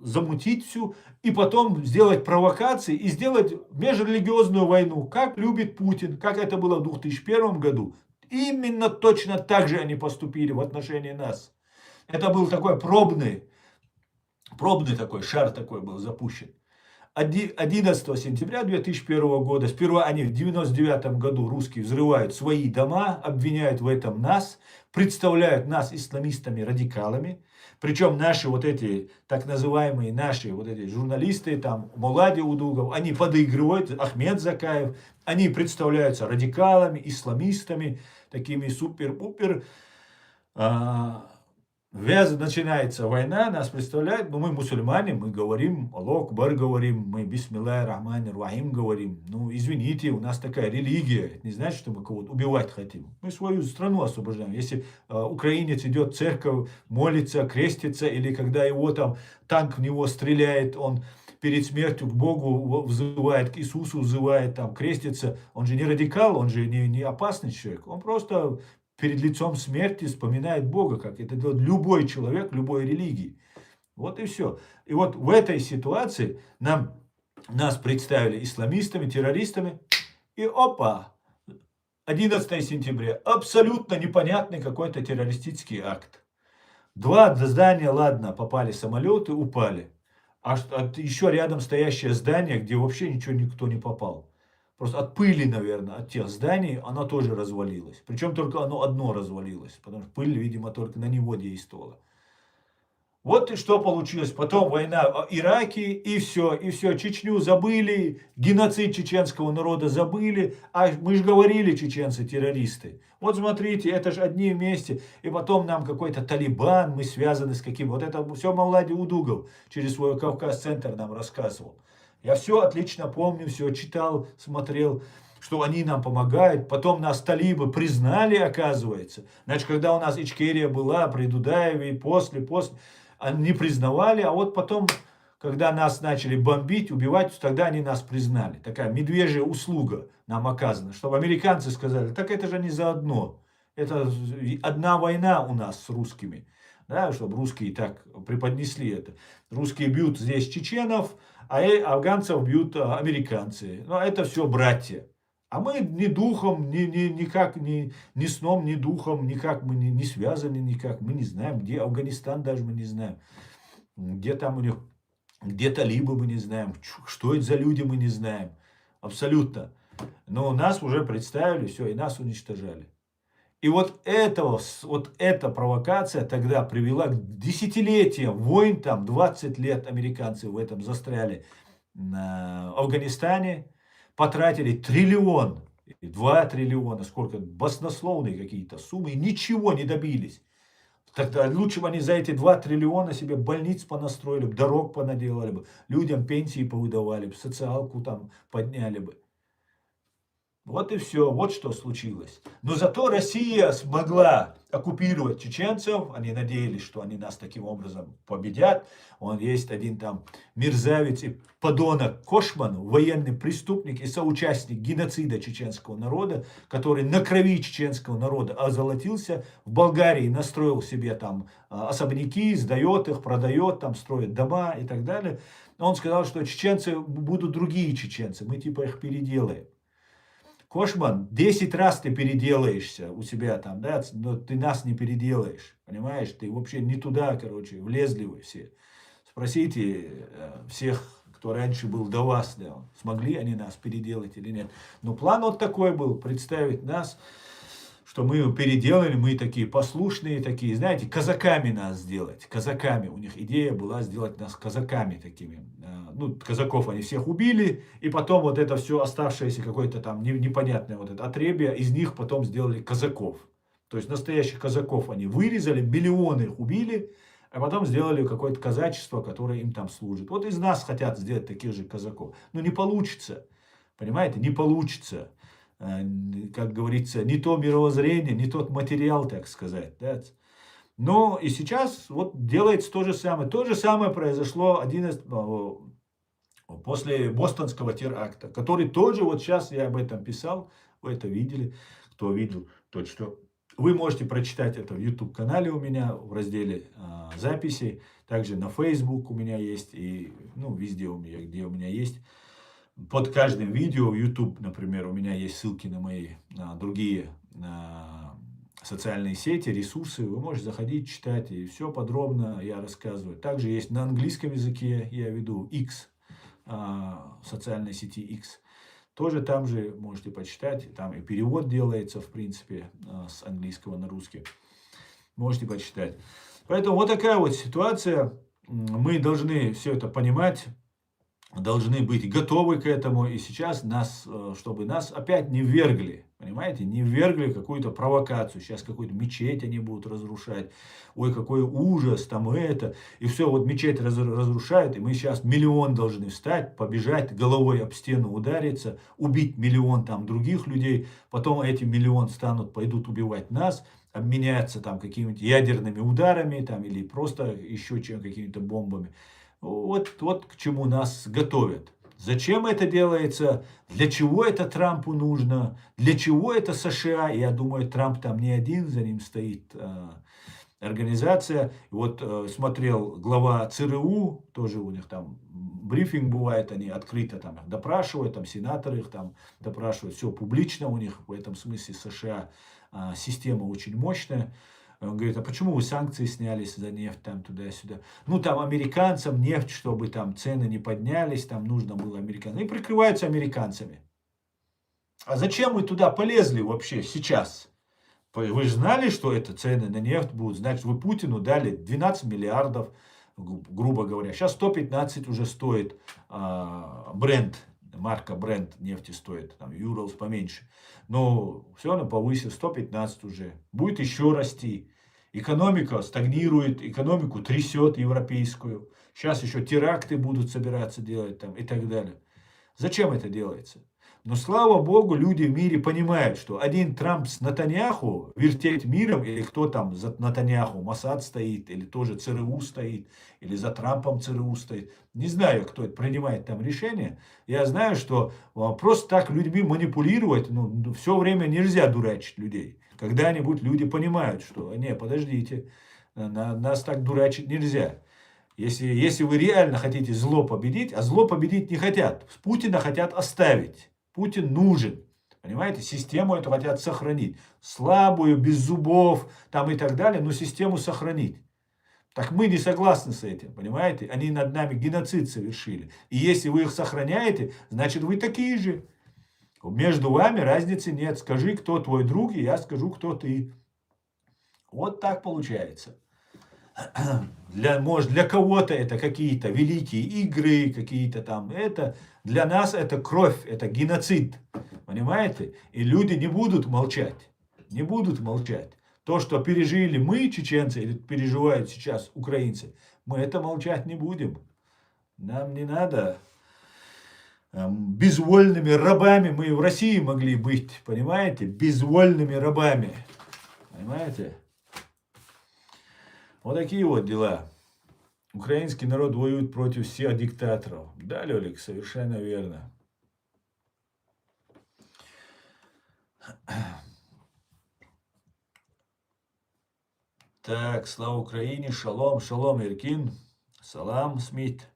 замутить всю, и потом сделать провокации, и сделать межрелигиозную войну, как любит Путин, как это было в 2001 году, Именно точно так же они поступили в отношении нас. Это был такой пробный такой шар такой был запущен. 11 сентября 2001 года, сперва они в 1999 году, русские, взрывают свои дома, обвиняют в этом нас, представляют нас исламистами-радикалами. Причем наши вот эти, так называемые наши вот эти журналисты, там, Мулади Удугов, они подыгрывают, Ахмед Закаев, они представляются радикалами, исламистами, такими супер-пупер. Начинается война, нас представляют, но мы мусульмане, мы говорим Аллах Акбар говорим, мы бисмилlah рахман рахим говорим. Ну, извините, у нас такая религия, это не значит, что мы кого-то убивать хотим. Мы свою страну освобождаем. Если украинец идет в церковь, молится, крестится, или когда его там танк в него стреляет, он перед смертью к Богу взывает, к Иисусу взывает, там, крестится, он же не радикал, он же не опасный человек, он просто перед лицом смерти вспоминает Бога, как это делает любой человек, любой религии. Вот и все. И вот в этой ситуации нас представили исламистами, террористами, и опа, 11 сентября, абсолютно непонятный какой-то террористический акт. 2 здания, ладно, попали самолеты, упали. А еще рядом стоящее здание, где вообще ничего никто не попал. Просто от пыли, наверное, от тех зданий, оно тоже развалилось. Причем только оно одно развалилось, потому что пыль, видимо, только на него действовала. Вот и что получилось. Потом война в Ираке, и все, Чечню забыли, геноцид чеченского народа забыли. А мы же говорили, чеченцы террористы. Вот смотрите, это же одни вместе. И потом нам какой-то Талибан, мы связаны с каким. Вот это все Мавлади Удугов через свой Кавказ-центр нам рассказывал. Я все отлично помню, все читал, смотрел, что они нам помогают. Потом нас талибы признали, оказывается. Значит, когда у нас Ичкерия была, при Дудаеве, после, они признавали. А вот потом, когда нас начали бомбить, убивать, тогда они нас признали. Такая медвежья услуга нам оказана. Чтобы американцы сказали, так это же не заодно. Это одна война у нас с русскими. Да, чтобы русские так преподнесли это. Русские бьют здесь чеченов, а афганцев бьют американцы. Но это все братья. А мы ни духом, никак, ни сном, ни духом, никак мы не связаны, никак. Мы не знаем, где Афганистан даже мы не знаем. Где там у них, где талибы мы не знаем. Что это за люди мы не знаем. Абсолютно. Но нас уже представили, все, и нас уничтожали. И вот эта провокация тогда привела к десятилетиям войн, там 20 лет американцы в этом застряли в Афганистане, потратили триллион, 2 триллиона, сколько, баснословные какие-то суммы, и ничего не добились. Тогда лучше бы они за эти 2 триллиона себе больниц понастроили, дорог понаделали бы, людям пенсии повыдавали бы, социалку там подняли бы. Вот и все, вот что случилось. Но зато Россия смогла оккупировать чеченцев, они надеялись, что они нас таким образом победят. Он есть один там мерзавец и подонок Кошман, военный преступник и соучастник геноцида чеченского народа, который на крови чеченского народа озолотился, в Болгарии настроил себе там особняки, сдает их, продает, там строит дома и так далее. Он сказал, что чеченцы будут другие чеченцы, мы типа их переделаем. Кошман, 10 раз ты переделаешься у себя там, да, но ты нас не переделаешь, понимаешь, ты вообще не туда, короче, влезли вы все. Спросите всех, кто раньше был до вас, да, смогли они нас переделать или нет. Но план вот такой был, представить нас, что мы переделали, мы такие послушные, такие, знаете, казаками нас сделать, казаками. У них идея была сделать нас казаками такими. Ну, казаков они всех убили, и потом вот это все оставшееся какое-то там непонятное вот это отребье, из них потом сделали казаков. То есть настоящих казаков они вырезали, миллионы их убили, а потом сделали какое-то казачество, которое им там служит. Вот из нас хотят сделать таких же казаков. Но не получится, понимаете, не получится. Как говорится, не то мировоззрение, не тот материал, так сказать. Да? Но и сейчас вот делается то же самое. То же самое произошло после бостонского теракта, который тоже, вот сейчас я об этом писал, вы это видели, кто видел, тот что. Вы можете прочитать это в YouTube-канале у меня, в разделе записи, также на Facebook у меня есть, и ну, везде у меня, где у меня есть. Под каждым видео в YouTube, например, у меня есть ссылки на мои другие социальные сети, ресурсы, вы можете заходить, читать, и все подробно я рассказываю. Также есть на английском языке, я веду X, социальной сети X. Тоже там же можете почитать, там и перевод делается, в принципе, с английского на русский. Можете почитать. Поэтому вот такая вот ситуация. Мы должны все это понимать, должны быть готовы к этому. И сейчас нас, чтобы нас опять не ввергли, понимаете, не ввергли в какую-то провокацию. Сейчас какую-то мечеть они будут разрушать. Ой, какой ужас, там это. И все, вот мечеть разрушают, и мы сейчас миллион должны встать, побежать, головой об стену удариться, убить миллион там других людей. Потом эти миллион пойдут убивать нас, обменяться там какими-то ядерными ударами там, или просто еще чем, какими-то бомбами. Вот к чему нас готовят. Зачем это делается? Для чего это Трампу нужно? Для чего это США? Я думаю, Трамп там не один, за ним стоит организация. И вот смотрел глава ЦРУ, тоже у них там брифинг бывает, они открыто там их допрашивают, там сенаторы их там допрашивают, все публично у них, в этом смысле США система очень мощная. Он говорит, а почему вы санкции снялись за нефть там туда-сюда? Ну, там американцам нефть, чтобы там цены не поднялись, там нужно было американцам. И прикрываются американцами. А зачем вы туда полезли вообще сейчас? Вы же знали, что это цены на нефть будут. Значит, вы Путину дали 12 миллиардов, грубо говоря. Сейчас 115 уже стоит бренд. Марка бренд нефти стоит, там, Urals поменьше. Но все равно повысил, 115 уже. Будет еще расти. Экономика стагнирует, экономику трясет европейскую. Сейчас еще теракты будут собираться делать там и так далее. Зачем это делается? Но слава богу, люди в мире понимают, что один Трамп с Натаньяху вертеть миром, или кто там за Натаньяху, Моссад стоит, или тоже ЦРУ стоит, или за Трампом ЦРУ стоит. Не знаю, кто это принимает там решение. Я знаю, что просто так людьми манипулировать, все время нельзя дурачить людей. Когда-нибудь люди понимают, что, не, подождите, нас так дурачить нельзя. Если вы реально хотите зло победить, а зло победить не хотят, Путина хотят оставить. Путин нужен. Понимаете, систему эту хотят сохранить. Слабую, без зубов там и так далее, но систему сохранить. Так мы не согласны с этим, понимаете? Они над нами геноцид совершили. И если вы их сохраняете, значит вы такие же. Между вами разницы нет. Скажи, кто твой друг, и я скажу, кто ты. Вот так получается. Может, для кого-то это какие-то великие игры, какие-то там это. Для нас это кровь, это геноцид. Понимаете? И люди не будут молчать. Не будут молчать. То, что пережили мы, чеченцы, или переживают сейчас украинцы, мы это молчать не будем. Нам не надо безвольными рабами. Мы в России могли быть, понимаете? Безвольными рабами. Понимаете? Вот такие вот дела. Украинский народ воюет против всех диктаторов. Да, Лёлик, совершенно верно. Так, слава Украине, шалом, шалом, Иркин, салам, Смит.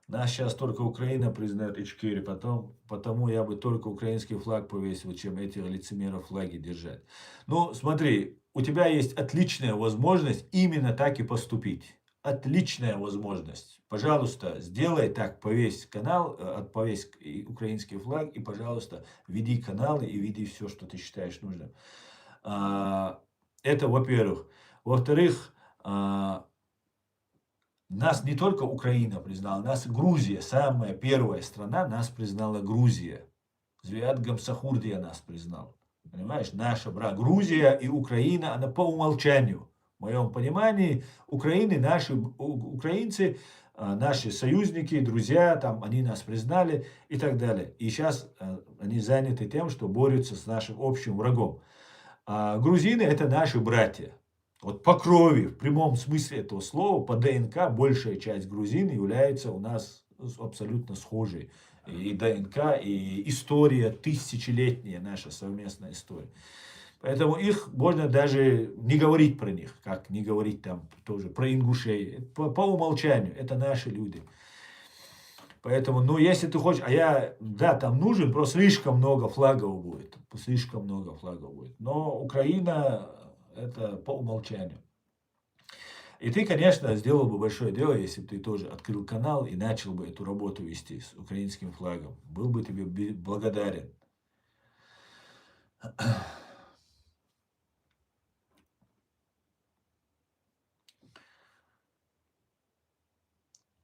Нас сейчас только Украина признает Ичкири, потому я бы только украинский флаг повесил, чем эти лицемеров флаги держать. Ну, смотри, у тебя есть отличная возможность именно так и поступить. Отличная возможность. Пожалуйста, сделай так, повесь канал, повесь украинский флаг и, пожалуйста, веди каналы и веди все, что ты считаешь нужным. Это, во-первых. Во-вторых, нас не только Украина признала, нас Грузия, самая первая страна, нас признала Грузия. Звиат Гамсахурдия нас признал. Понимаешь, наша Грузия и Украина, она по умолчанию. В моем понимании, украинцы, наши союзники, друзья, там, они нас признали и так далее. И сейчас они заняты тем, что борются с нашим общим врагом. А грузины это наши братья. Вот по крови, в прямом смысле этого слова, по ДНК большая часть грузин является у нас абсолютно схожей. И ДНК, и история, тысячелетняя наша совместная история. Поэтому их можно даже не говорить про них, как не говорить там тоже про ингушей. По умолчанию, это наши люди. Поэтому, ну, если ты хочешь, да, там нужен, просто слишком много флагов будет. Слишком много флагов будет. Но Украина это по умолчанию. И ты, конечно, сделал бы большое дело, если бы ты тоже открыл канал и начал бы эту работу вести с украинским флагом. Был бы тебе благодарен.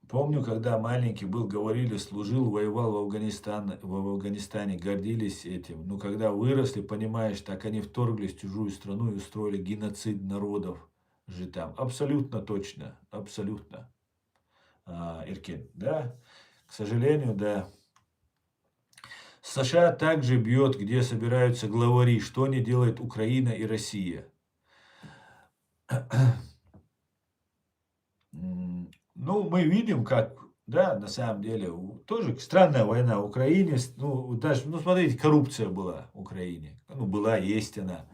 Помню, когда маленький был, говорили, служил, воевал в Афганистане, гордились этим. Но когда выросли, понимаешь, так они вторглись в чужую страну и устроили геноцид народов же там. Абсолютно точно, абсолютно, Иркин, да? К сожалению, да. США также бьет, где собираются главари, что не делает Украина и Россия. Ну, мы видим, как, да, на самом деле, тоже странная война в Украине. Ну, даже, ну, смотрите, коррупция была в Украине. Ну, была, есть она.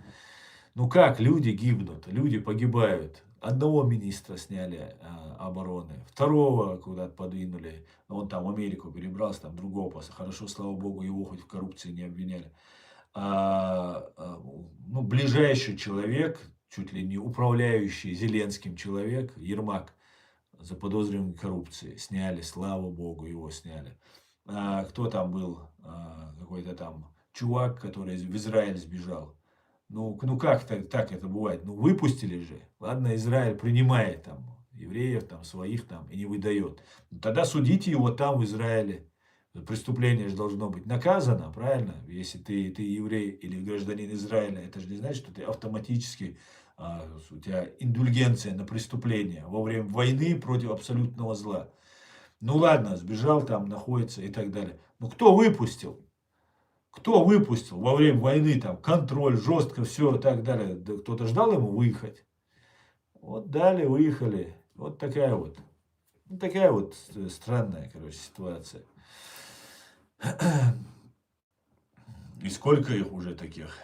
Ну, как люди гибнут, люди погибают. Одного министра сняли обороны, второго куда-то подвинули. Он там в Америку перебрался, там другого после. Хорошо, слава богу, его хоть в коррупции не обвиняли. Ну, ближайший человек, чуть ли не управляющий Зеленским человек, Ермак, заподозренным в коррупции. Сняли, слава богу, его сняли. Кто там был? Какой-то там чувак, который в Израиль сбежал. Ну как так это бывает? Ну, выпустили же. Ладно, Израиль принимает там евреев, там, своих там, и не выдает. Ну, тогда судите его там, в Израиле. Преступление же должно быть наказано, правильно? Если ты еврей или гражданин Израиля, это же не значит, что ты автоматически, у тебя индульгенция на преступление во время войны против абсолютного зла. Ну ладно, сбежал там, находится и так далее. Ну кто выпустил? Кто выпустил во время войны, там, контроль, жестко, все и так далее. Да кто-то ждал ему выехать? Вот дали, выехали. Вот такая вот. Ну, такая вот странная, короче, ситуация. И сколько их уже таких?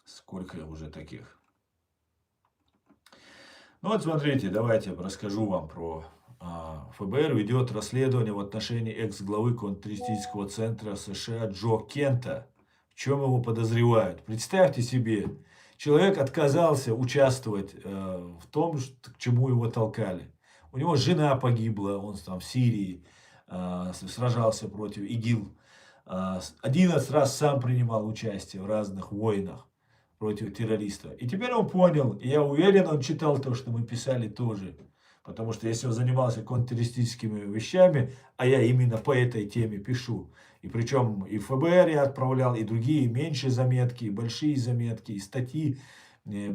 Сколько их уже таких? Ну вот смотрите, давайте расскажу вам про ФБР. Ведет расследование в отношении экс-главы контртеррористического центра США Джо Кента. В чем его подозревают? Представьте себе, человек отказался участвовать в том, к чему его толкали. У него жена погибла, он там в Сирии сражался против ИГИЛ. 11 раз сам принимал участие в разных войнах против террористов. И теперь он понял, и я уверен, он читал то, что мы писали тоже. Потому что если он занимался контртеррористическими вещами, а я именно по этой теме пишу, и причем и ФБР я отправлял, и другие меньшие заметки, и большие заметки, и статьи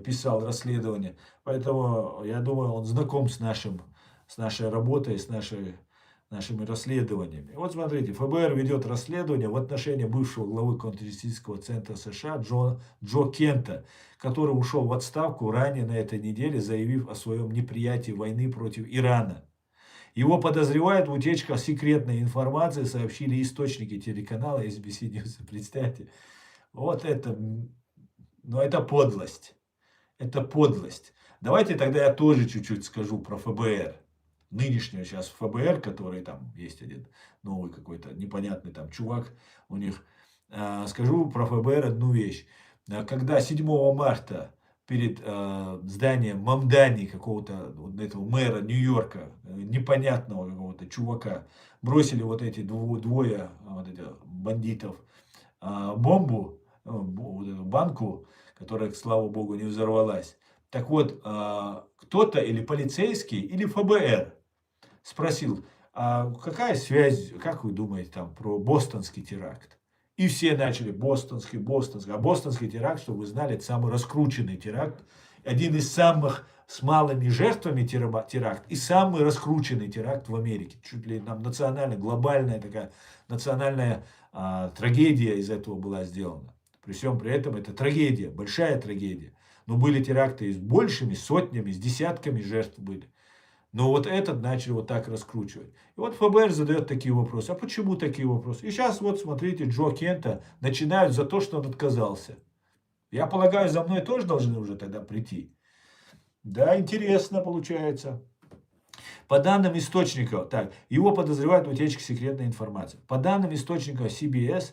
писал, расследования. Поэтому я думаю, он знаком с нашей работой, с нашими расследованиями. Вот смотрите, ФБР ведет расследование в отношении бывшего главы контртеррористического центра США Джо Кента, который ушел в отставку ранее на этой неделе, заявив о своем неприятии войны против Ирана. Его подозревают в утечках секретной информации, сообщили источники телеканала SBC News. Представьте, вот это, ну это подлость. Это подлость. Давайте тогда я тоже чуть-чуть скажу про ФБР. Нынешнего сейчас ФБР, который там есть один новый какой-то непонятный там чувак у них. Скажу про ФБР одну вещь. Когда 7 марта перед зданием Мамдани, какого-то этого мэра Нью-Йорка, непонятного какого-то чувака, бросили вот эти двое вот этих бандитов бомбу, вот эту банку, которая, слава богу, не взорвалась. Так вот, кто-то или полицейский, или ФБР спросил, а какая связь, как вы думаете, там, про бостонский теракт? И все начали бостонский. А бостонский теракт, чтобы вы знали, это самый раскрученный теракт. Один из самых с малыми жертвами теракт и самый раскрученный теракт в Америке. Чуть ли там национальная, глобальная такая национальная трагедия из этого была сделана. При всем при этом это трагедия, большая трагедия. Но были теракты с большими, сотнями, с десятками жертв были. Но вот этот начали вот так раскручивать. И вот ФБР задает такие вопросы. А почему такие вопросы? И сейчас вот смотрите, Джо Кента начинают за то, что он отказался. Я полагаю, за мной тоже должны уже тогда прийти. Да, интересно получается. По данным источников, так, его подозревают в утечке секретной информации. По данным источников CBS,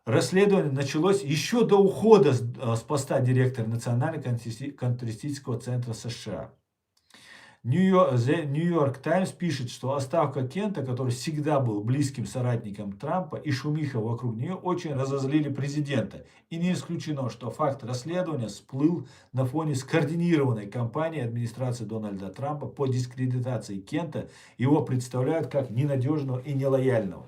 расследование началось еще до ухода с поста директора Национального контртеррористического центра США. The New York Times пишет, что отставка Кента, который всегда был близким соратником Трампа, и шумиха вокруг нее очень разозлили президента. И не исключено, что факт расследования всплыл на фоне скоординированной кампании администрации Дональда Трампа по дискредитации Кента. Его представляют как ненадежного и нелояльного.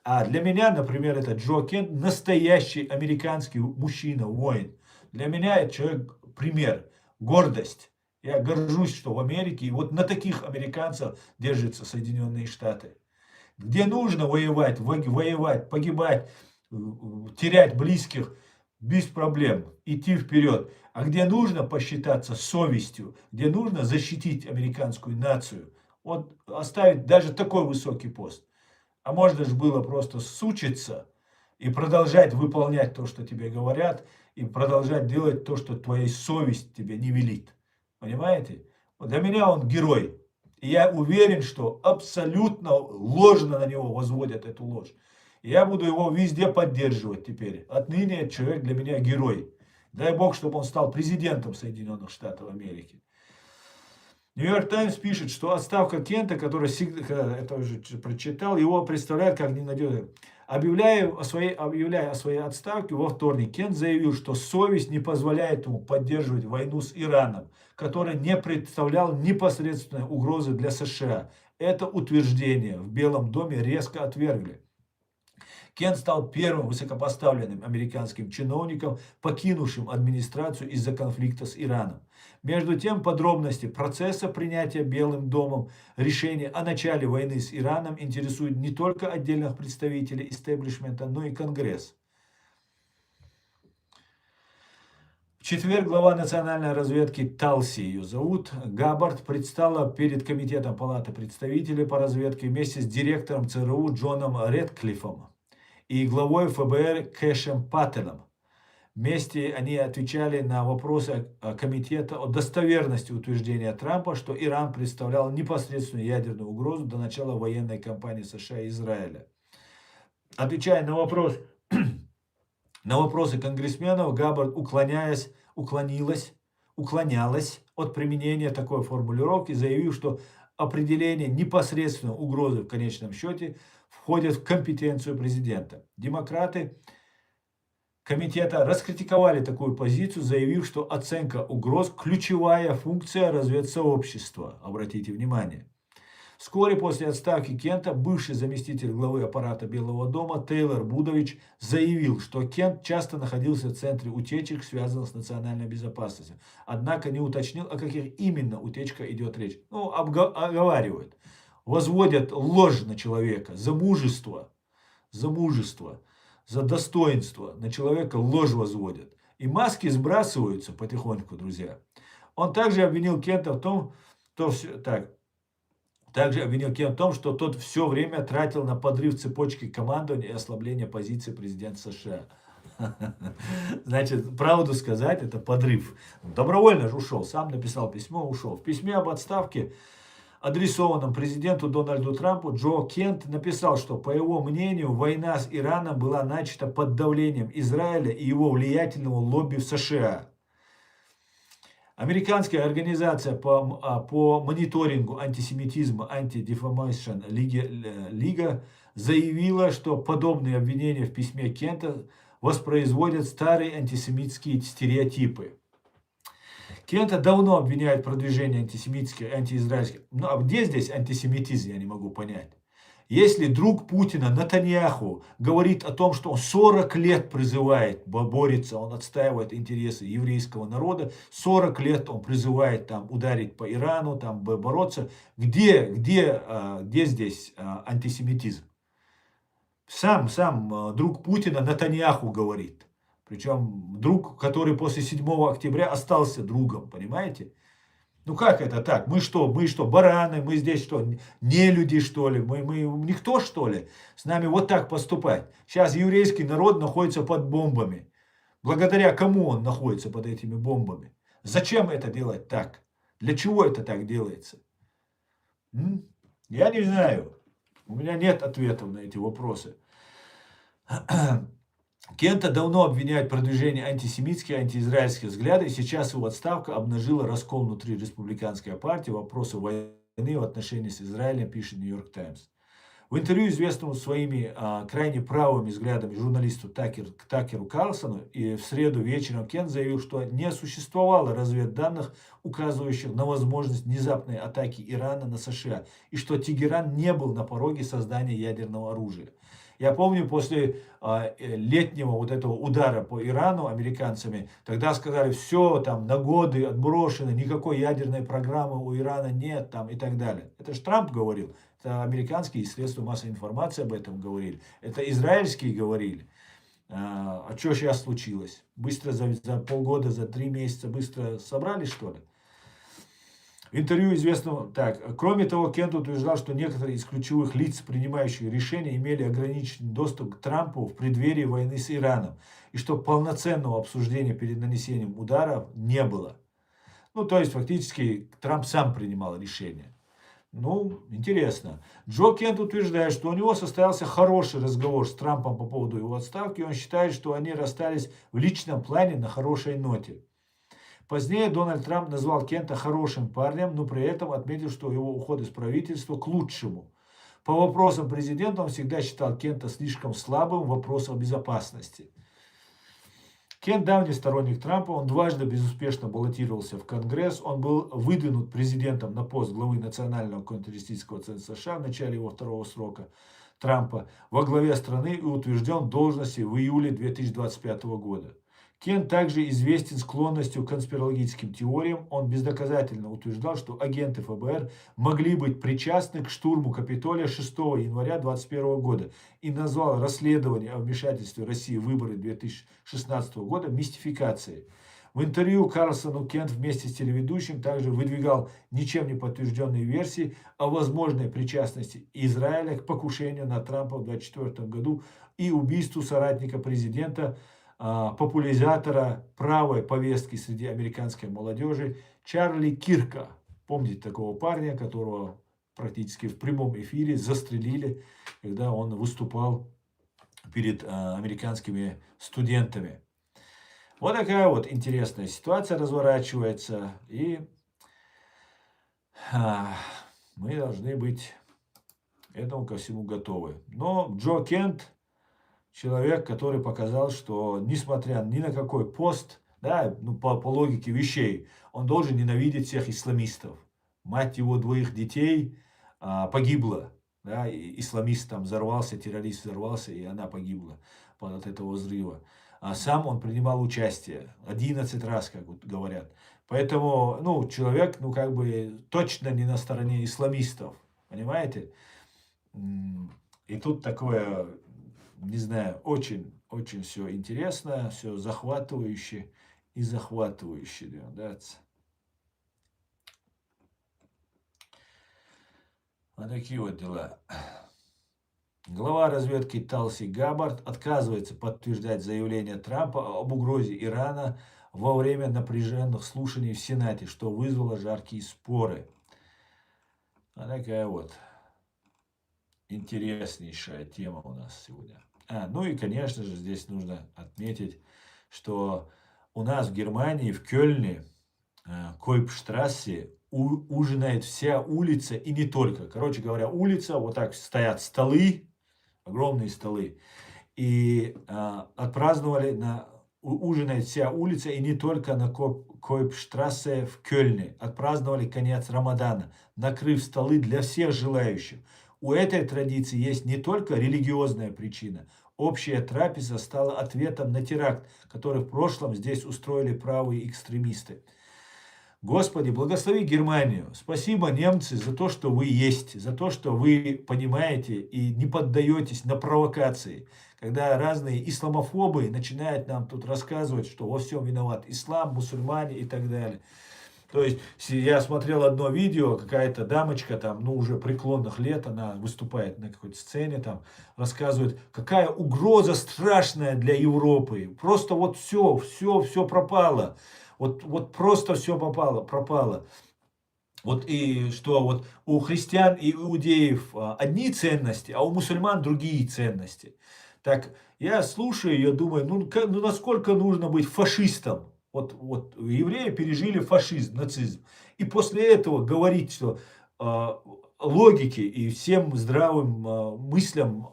А для меня, например, это Джо Кент настоящий американский мужчина, воин. Для меня это человек пример, гордость. Я горжусь, что в Америке и вот на таких американцев держатся Соединенные Штаты. Где нужно воевать, погибать, терять близких без проблем, идти вперед. А где нужно посчитаться совестью, где нужно защитить американскую нацию, вот оставить даже такой высокий пост. А можно же было просто сучиться и продолжать выполнять то, что тебе говорят, и продолжать делать то, что твоя совесть тебе не велит. Понимаете? Вот для меня он герой. И я уверен, что абсолютно ложно на него возводят эту ложь. И я буду его везде поддерживать теперь. Отныне человек для меня герой. Дай Бог, чтобы он стал президентом Соединенных Штатов Америки. Нью-Йорк Таймс пишет, что отставка Кента, который всегда, это уже прочитал, его представляют как ненадежный. Объявляя о своей отставке во вторник, Кент заявил, что совесть не позволяет ему поддерживать войну с Ираном, который не представлял непосредственной угрозы для США. Это утверждение в Белом доме резко отвергли. Кент стал первым высокопоставленным американским чиновником, покинувшим администрацию из-за конфликта с Ираном. Между тем, подробности процесса принятия Белым домом решения о начале войны с Ираном интересуют не только отдельных представителей истеблишмента, но и Конгресс. В четверг глава национальной разведки Талси, ее зовут, Габбард, предстала перед Комитетом Палаты представителей по разведке вместе с директором ЦРУ Джоном Рэдклиффом и главой ФБР Кэшем Паттеном. Вместе они отвечали на вопросы комитета о достоверности утверждения Трампа, что Иран представлял непосредственную ядерную угрозу до начала военной кампании США и Израиля. Отвечая на вопросы конгрессменов, Габбард уклонялась от применения такой формулировки, заявив, что определение непосредственной угрозы в конечном счете входит в компетенцию президента. Демократы комитета раскритиковали такую позицию, заявив, что оценка угроз – ключевая функция разведсообщества. Обратите внимание. Вскоре после отставки Кента бывший заместитель главы аппарата Белого дома Тейлор Будович заявил, что Кент часто находился в центре утечек, связанных с национальной безопасностью. Однако не уточнил, о каких именно утечках идет речь. Оговаривают. Возводят ложь на человека за мужество, за достоинство. На человека ложь возводят. И маски сбрасываются потихоньку, друзья. Он также обвинил Кента в том, что тот все время тратил на подрыв цепочки командования и ослабление позиции президента США. Значит, правду сказать, это подрыв. Добровольно же ушел, сам написал письмо, ушел. В письме об отставке, адресованном президенту Дональду Трампу, Джо Кент написал, что, по его мнению, война с Ираном была начата под давлением Израиля и его влиятельного лобби в США. Американская организация по мониторингу антисемитизма Anti-Defamation League заявила, что подобные обвинения в письме Кента воспроизводят старые антисемитские стереотипы. Кента давно обвиняют в продвижении антисемитских, антиизраильских. А где здесь антисемитизм, я не могу понять. Если друг Путина, Нетаньяху, говорит о том, что он 40 лет призывает, борется, он отстаивает интересы еврейского народа, 40 лет он призывает там ударить по Ирану, там бороться, где здесь антисемитизм? Сам друг Путина Нетаньяху говорит. Причем друг, который после 7 октября остался другом, понимаете? Ну как это так? Мы что, бараны? Мы здесь что, не люди что ли? Мы никто что ли? С нами вот так поступать. Сейчас еврейский народ находится под бомбами. Благодаря кому он находится под этими бомбами? Зачем это делать так? Для чего это так делается? Я не знаю. У меня нет ответов на эти вопросы. Кента давно обвиняют в продвижении антисемитских, антиизраильских взглядов, и сейчас его отставка обнажила раскол внутри республиканской партии вопросы войны в отношении с Израилем, пишет Нью-Йорк Таймс. В интервью, известному своими крайне правыми взглядами журналисту Такеру Карлсону, и в среду вечером Кент заявил, что не существовало разведданных, указывающих на возможность внезапной атаки Ирана на США, и что Тегеран не был на пороге создания ядерного оружия. Я помню, после летнего вот этого удара по Ирану американцами, тогда сказали, все, там на годы отброшено, никакой ядерной программы у Ирана нет, там и так далее. Это же Трамп говорил, это американские средства массовой информации об этом говорили, это израильские говорили. А что сейчас случилось? Быстро за полгода, за 3 месяца быстро собрались, что ли? В интервью известного так. Кроме того, Кент утверждал, что некоторые из ключевых лиц, принимающих решения, имели ограниченный доступ к Трампу в преддверии войны с Ираном, и что полноценного обсуждения перед нанесением ударов не было. Ну, то есть, фактически, Трамп сам принимал решение. Ну, интересно. Джо Кент утверждает, что у него состоялся хороший разговор с Трампом по поводу его отставки, и он считает, что они расстались в личном плане на хорошей ноте. Позднее Дональд Трамп назвал Кента хорошим парнем, но при этом отметил, что его уход из правительства к лучшему. По вопросам президента он всегда считал Кента слишком слабым в вопросах безопасности. Кент давний сторонник Трампа, он дважды безуспешно баллотировался в Конгресс, он был выдвинут президентом на пост главы Национального контртеррористического центра США в начале его второго срока Трампа во главе страны и утвержден в должности в июле 2025 года. Кент также известен склонностью к конспирологическим теориям. Он бездоказательно утверждал, что агенты ФБР могли быть причастны к штурму Капитолия 6 января 2021 года и назвал расследование о вмешательстве России в выборы 2016 года мистификацией. В интервью Карлсону Кент вместе с телеведущим также выдвигал ничем не подтвержденные версии о возможной причастности Израиля к покушению на Трампа в 2024 году и убийству соратника президента, популяризатора правой повестки среди американской молодежи Чарли Кирка. Помните такого парня, которого практически в прямом эфире застрелили, когда он выступал перед американскими студентами. Вот такая вот интересная ситуация разворачивается, и мы должны быть этому ко всему готовы. Но Джо Кент человек, который показал, что несмотря ни на какой пост, да, ну, по логике вещей, он должен ненавидеть всех исламистов. Мать его 2 детей погибла. Да, исламист там взорвался, террорист взорвался, и она погибла от этого взрыва. А сам он принимал участие 11 раз, как вот говорят. Поэтому, ну, человек, ну, как бы точно не на стороне исламистов. Понимаете? И тут такое, не знаю, очень все интересно, все захватывающе и захватывающе. Да? Вот такие вот дела. Глава разведки Талси Габбард отказывается подтверждать заявление Трампа об угрозе Ирана во время напряженных слушаний в Сенате, что вызвало жаркие споры. Вот такая вот интереснейшая тема у нас сегодня. Ну и, конечно же, здесь нужно отметить, что у нас в Германии, в Кёльне, Койпштрассе, ужинает вся улица, и не только. Короче говоря, улица, вот так стоят столы, огромные столы, и отпраздновали, ужинает вся улица, и не только на Койпштрассе в Кёльне. Отпраздновали конец Рамадана, накрыв столы для всех желающих. У этой традиции есть не только религиозная причина. Общая трапеза стала ответом на теракт, который в прошлом здесь устроили правые экстремисты. Господи, благослови Германию. Спасибо, немцы, за то, что вы есть, за то, что вы понимаете и не поддаетесь на провокации. Когда разные исламофобы начинают нам тут рассказывать, что во всем виноват ислам, мусульмане и так далее. То есть, я смотрел одно видео, какая-то дамочка там, ну, уже преклонных лет, она выступает на какой-то сцене, там, рассказывает, какая угроза страшная для Европы. Просто вот все пропало. Вот просто все пропало. Вот и что вот у христиан и иудеев одни ценности, а у мусульман другие ценности. Так я слушаю, я думаю, ну насколько нужно быть фашистом? Вот евреи пережили фашизм, нацизм. И после этого говорить, что а, логике и всем здравым мыслям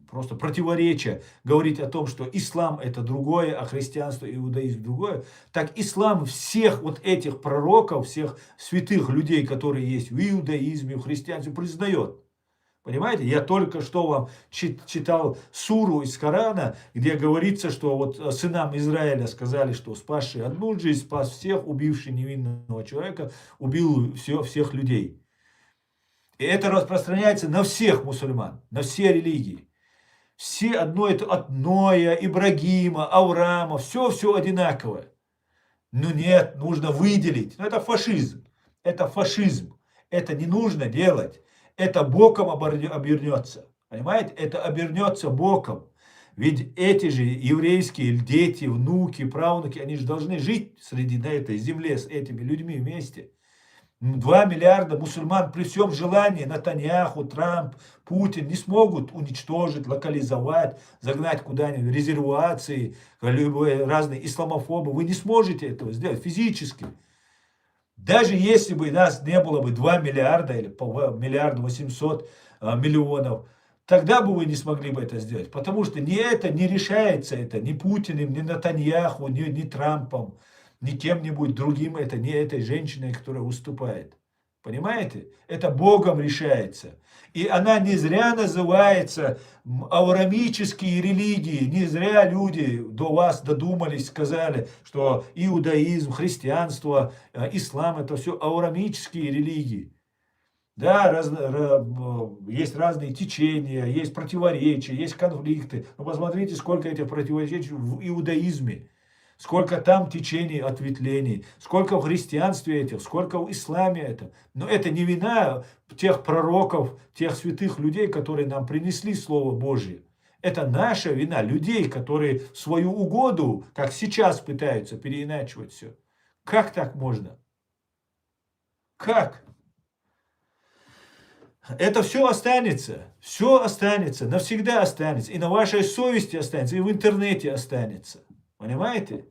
просто противоречия, говорить о том, что ислам это другое, а христианство и иудаизм другое, так ислам всех вот этих пророков, всех святых людей, которые есть в иудаизме, в христианстве, признает. Понимаете? Я только что вам читал суру из Корана, где говорится, что вот сынам Израиля сказали, что спасший одну жизнь, спас всех, убивший невинного человека, убил всех людей. И это распространяется на всех мусульман, на все религии. Все одно это от Ноя, Ибрагима, Авраама, все одинаковое. Ну нет, нужно выделить. Ну это фашизм. Это фашизм. Это не нужно делать. Это боком обернется. Понимаете? Это обернется боком. Ведь эти же еврейские дети, внуки, правнуки, они же должны жить среди на этой земле с этими людьми вместе. 2 миллиарда мусульман при всем желании Натаньяху, Трамп, Путин не смогут уничтожить, локализовать, загнать куда-нибудь резервации, разные исламофобы. Вы не сможете этого сделать физически. Даже если бы нас не было бы 2 миллиарда или миллиард 800 миллионов, тогда бы вы не смогли бы это сделать. Потому что не решается это ни Путиным, ни Натаньяху, ни Трампом, ни кем-нибудь другим, это не этой женщиной, которая выступает. Понимаете? Это Богом решается. И она не зря называется авраамические религии. Не зря люди до вас додумались, сказали, что иудаизм, христианство, ислам это все авраамические религии. Да, есть разные течения, есть противоречия, есть конфликты. Но посмотрите, сколько этих противоречий в иудаизме. Сколько там течений, ответвлений, сколько в христианстве этих, сколько в исламе это. Но это не вина тех пророков, тех святых людей, которые нам принесли Слово Божье. Это наша вина людей, которые свою угоду, как сейчас пытаются переиначивать все. Как так можно? Как? Это все останется, навсегда останется. И на вашей совести останется, и в интернете останется. Понимаете?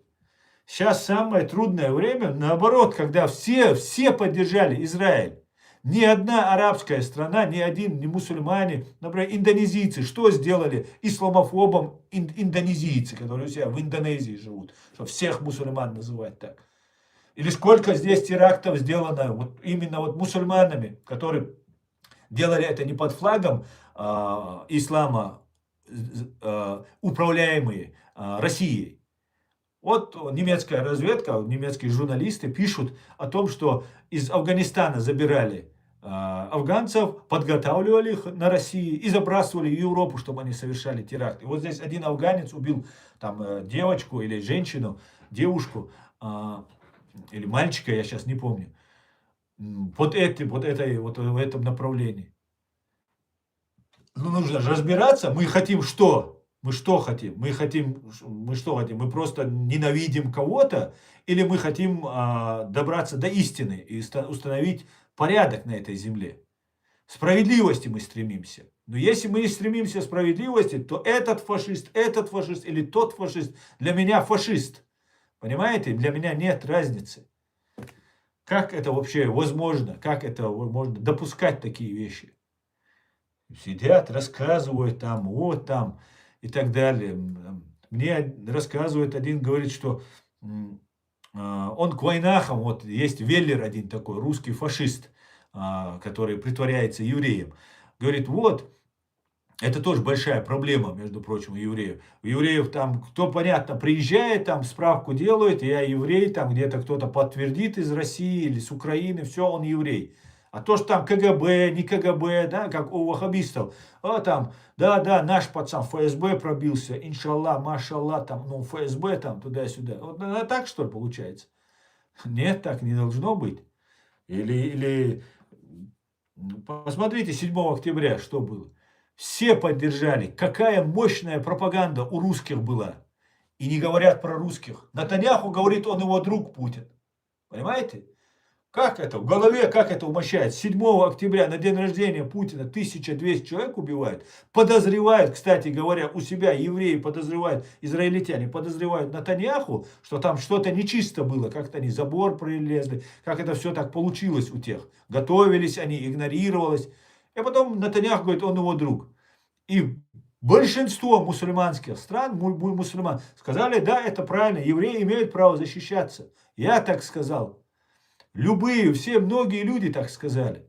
Сейчас самое трудное время, наоборот, когда все поддержали Израиль. Ни одна арабская страна, ни один, ни мусульмане, например, индонезийцы, что сделали исламофобам индонезийцы, которые у себя в Индонезии живут, что всех мусульман называть так. Или сколько здесь терактов сделано вот именно вот мусульманами, которые делали это не под флагом ислама, управляемые Россией. Вот немецкая разведка, немецкие журналисты пишут о том, что из Афганистана забирали афганцев, подготавливали их на России и забрасывали в Европу, чтобы они совершали теракты. Вот здесь один афганец убил там девочку или женщину, девушку или мальчика, я сейчас не помню, в этом направлении. Ну, нужно же разбираться. Мы хотим что? Мы что хотим? Мы что хотим? Мы просто ненавидим кого-то? Или мы хотим добраться до истины и установить порядок на этой земле? Справедливости мы стремимся. Но если мы не стремимся к справедливости, то этот фашист или тот фашист для меня фашист. Понимаете? Для меня нет разницы. Как это вообще возможно? Как это можно допускать такие вещи? Сидят, рассказывают там, вот там и так далее. Мне рассказывает один, говорит, что он к войнахам, вот есть Веллер один такой, русский фашист, который притворяется евреем. Говорит, вот, это тоже большая проблема, между прочим, у евреев. У евреев там, кто, понятно, приезжает, там справку делает, я еврей, там где-то кто-то подтвердит из России или с Украины, все, он еврей. А то, что там КГБ, не КГБ, да, как у ваххабистов, там, да, наш пацан ФСБ пробился, иншаллах, машаллах, там, ну, ФСБ там, туда-сюда. Вот так, что ли, получается? Нет, так не должно быть. Или посмотрите, 7 октября что было. Все поддержали. Какая мощная пропаганда у русских была. И не говорят про русских. Натаньяху говорит, он его друг Путин. Понимаете? Как это? В голове как это умощает? 7 октября на день рождения Путина 1200 человек убивают. Подозревают, кстати говоря, у себя евреи подозревают, израильтяне подозревают Нетаньяху, что там что-то нечисто было. Как-то они забор пролезли. Как это все так получилось у тех. Готовились они, игнорировалось. И потом Нетаньяху говорит, он его друг. И большинство мусульманских стран, мусульман, сказали, да, это правильно, евреи имеют право защищаться. Я так сказал. Любые, все, многие люди так сказали.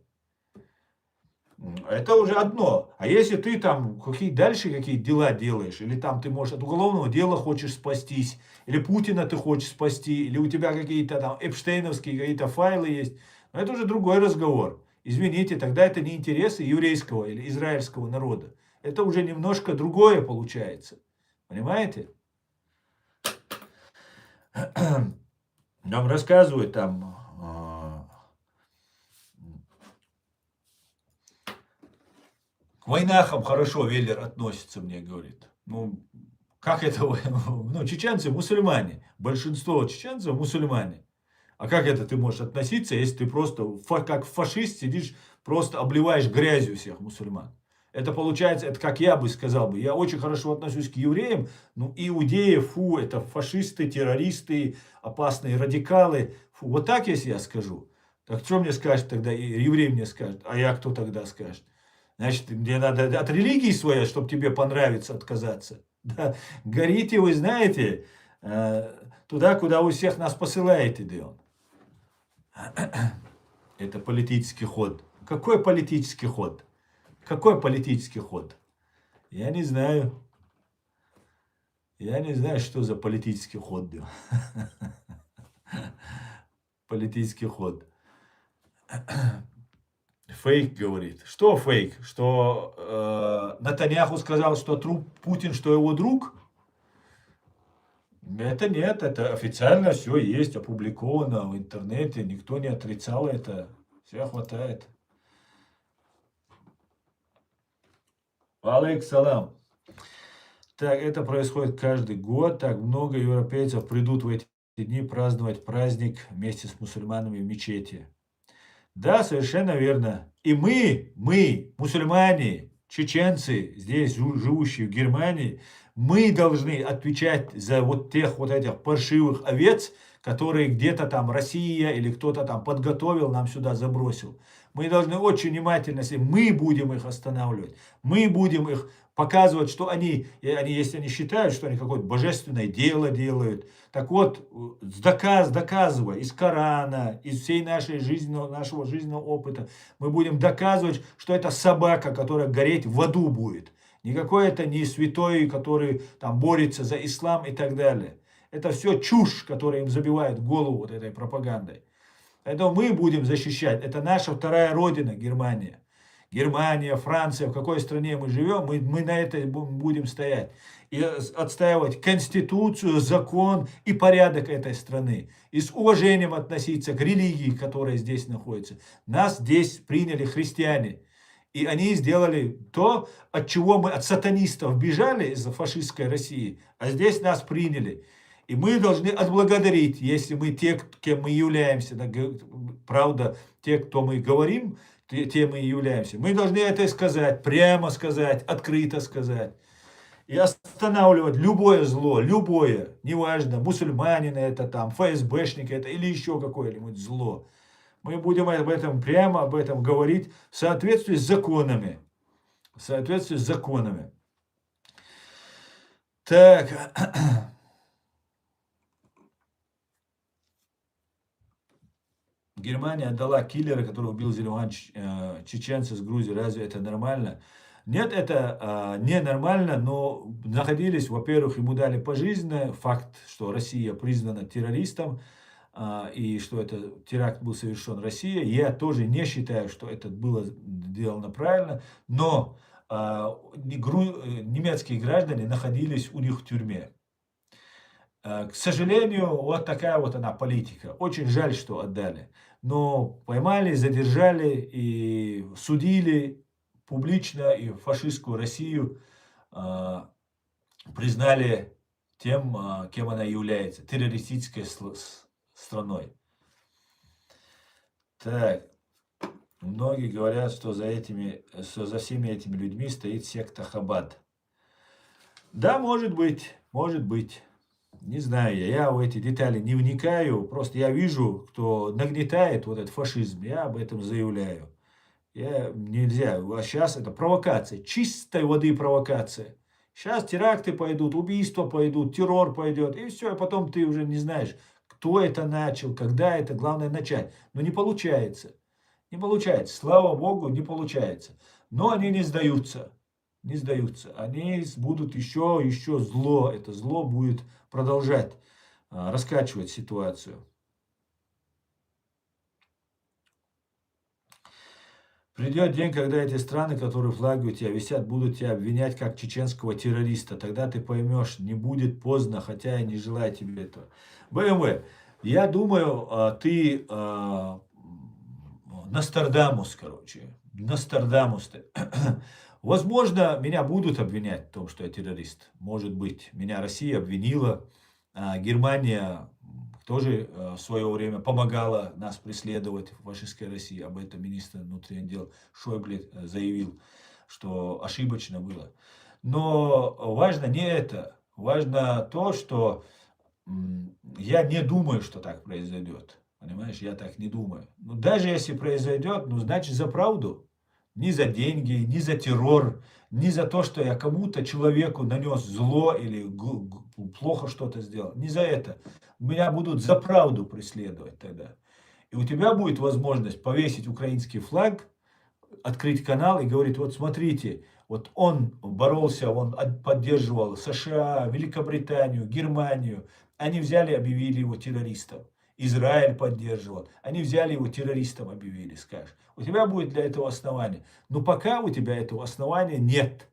Это уже одно. А если ты там дальше какие дела делаешь, или там ты, можешь, от уголовного дела хочешь спастись, или Путина ты хочешь спасти, или у тебя какие-то там эпштейновские какие-то файлы есть, но это уже другой разговор. Извините, тогда это не интересы еврейского или израильского народа. Это уже немножко другое получается. Понимаете? Нам рассказывают там... К войнахам хорошо Веллер относится, мне говорит. Ну, как это? Ну, чеченцы мусульмане. Большинство чеченцев мусульмане. А как это ты можешь относиться, если ты просто как фашист сидишь, просто обливаешь грязью всех мусульман? Это получается, это как я бы сказал бы. Я очень хорошо отношусь к евреям, но иудеи, фу, это фашисты, террористы, опасные радикалы. Фу, вот так, если я скажу. Так что мне скажет тогда, еврей мне скажет, а я кто тогда скажет? Значит, мне надо от религии своей, чтобы тебе понравится, отказаться. Да. Горите, вы знаете, туда, куда вы всех нас посылаете, Дион. Это политический ход. Какой политический ход? Какой политический ход? Я не знаю. Я не знаю, что за политический ход. Политический ход. Фейк говорит. Что фейк? Что Нетаньяху сказал, что Путин, что его друг? Это нет, это официально все есть, опубликовано в интернете, никто не отрицал это, все хватает. Алейк салам. Так, это происходит каждый год, так много европейцев придут в эти дни праздновать праздник вместе с мусульманами в мечети. Да, совершенно верно. И мы, мусульмане, чеченцы, здесь живущие в Германии, мы должны отвечать за вот тех вот этих паршивых овец, которые где-то там Россия или кто-то там подготовил, нам сюда забросил. Мы должны очень внимательно, мы будем их останавливать, мы будем их показывать, что они, если они считают, что они какое-то божественное дело делают, так вот, доказывая из Корана, из всей нашего жизненного опыта, мы будем доказывать, что это собака, которая гореть в аду будет. Никакой это не святой, который там борется за ислам и так далее. Это все чушь, которая им забивает голову вот этой пропагандой. Поэтому мы будем защищать. Это наша вторая родина, Германия. Германия, Франция, в какой стране мы живем, мы на это будем стоять. И отстаивать конституцию, закон и порядок этой страны. И с уважением относиться к религии, которая здесь находится. Нас здесь приняли христиане. И они сделали то, от чего мы от сатанистов бежали из-за фашистской России. А здесь нас приняли. И мы должны отблагодарить, если мы те, кем мы являемся, правда, те, кто мы говорим, тем мы и являемся. Мы должны это сказать, прямо сказать, открыто сказать. И останавливать любое зло, любое, неважно, мусульманин это там, ФСБшник это или еще какое-нибудь зло. Мы будем прямо об этом говорить в соответствии с законами. В соответствии с законами. Так. Германия отдала киллера, который убил Зелимхан чеченца с Грузии. Разве это нормально? Нет, это ненормально, но находились, во-первых, ему дали пожизненное. Факт, что Россия признана террористом, и что этот теракт был совершен Россией. Я тоже не считаю, что это было сделано правильно, но немецкие граждане находились у них в тюрьме. К сожалению, вот такая вот она политика. Очень жаль, что отдали. Но поймали, задержали и судили публично, и фашистскую Россию признали тем, кем она является, террористической страной. Так, многие говорят, что за всеми этими людьми стоит секта Хаббат. Да, может быть, может быть. Не знаю я в эти детали не вникаю, просто я вижу, кто нагнетает вот этот фашизм, я об этом заявляю. Нельзя, а сейчас это провокация, чистой воды провокация. Сейчас теракты пойдут, убийства пойдут, террор пойдет, и все, а потом ты уже не знаешь, кто это начал, когда это, главное начать. Но не получается, не получается, слава Богу, не получается. Но они не сдаются, не сдаются. Они будут еще зло, это зло будет продолжать раскачивать ситуацию. Придет день, когда эти страны, которые флаги у тебя висят, будут тебя обвинять как чеченского террориста. Тогда ты поймешь, не будет поздно, хотя я не желаю тебе этого. БМВ, я думаю, ты Нострадамус, короче. Нострадамус ты. Возможно, меня будут обвинять в том, что я террорист. Может быть, меня Россия обвинила, Германия тоже в свое время помогала нас преследовать в фашистской России. Об этом министр внутренних дел Шойбле заявил, что ошибочно было. Но важно не это. Важно то, что я не думаю, что так произойдет. Понимаешь, я так не думаю. Но даже если произойдет, ну, значит, за правду. Ни за деньги, ни за террор, ни за то, что я кому-то, человеку нанес зло или плохо что-то сделал. Не за это. Меня будут за правду преследовать тогда. И у тебя будет возможность повесить украинский флаг, открыть канал и говорить, вот смотрите, вот он боролся, он поддерживал США, Великобританию, Германию. Они взяли, объявили его террористом. Израиль поддерживал. Они взяли его террористом, объявили, скажешь. У тебя будет для этого основание. Но пока у тебя этого основания нет.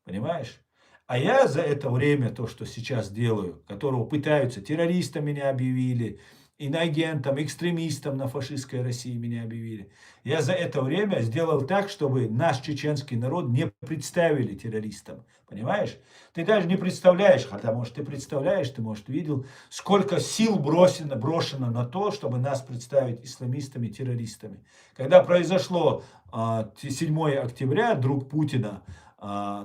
Понимаешь? А я за это время, то, что сейчас делаю, которого пытаются, террористом меня объявили, иноагентом, экстремистом на фашистской России меня объявили. Я за это время сделал так, чтобы наш чеченский народ не представили террористом. Понимаешь? Ты даже не представляешь, хотя, может, ты представляешь, ты, может, видел, сколько сил брошено на то, чтобы нас представить исламистами, террористами. Когда произошло 7 октября, друг Путина,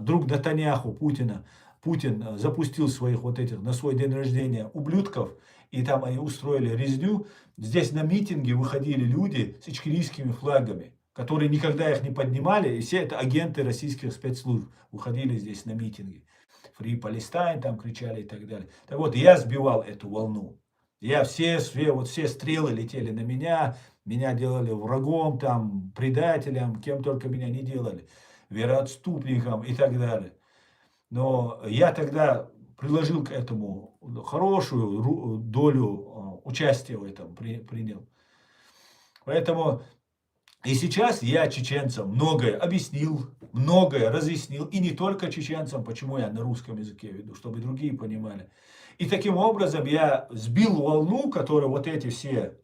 друг Натаньяху Путин запустил своих вот этих на свой день рождения ублюдков, и там они устроили резню. Здесь на митинги выходили люди с ичкерийскими флагами, которые никогда их не поднимали, и все это агенты российских спецслужб выходили здесь на митинги. Free Palestine там кричали и так далее. Так вот, я сбивал эту волну. Все стрелы летели на меня делали врагом, там, предателем, кем только меня не делали, вероотступником и так далее. Но я тогда приложил к этому хорошую долю участия в этом принял. Поэтому и сейчас я чеченцам многое объяснил, многое разъяснил. И не только чеченцам, почему я на русском языке веду, чтобы другие понимали. И таким образом я сбил волну, которую вот эти все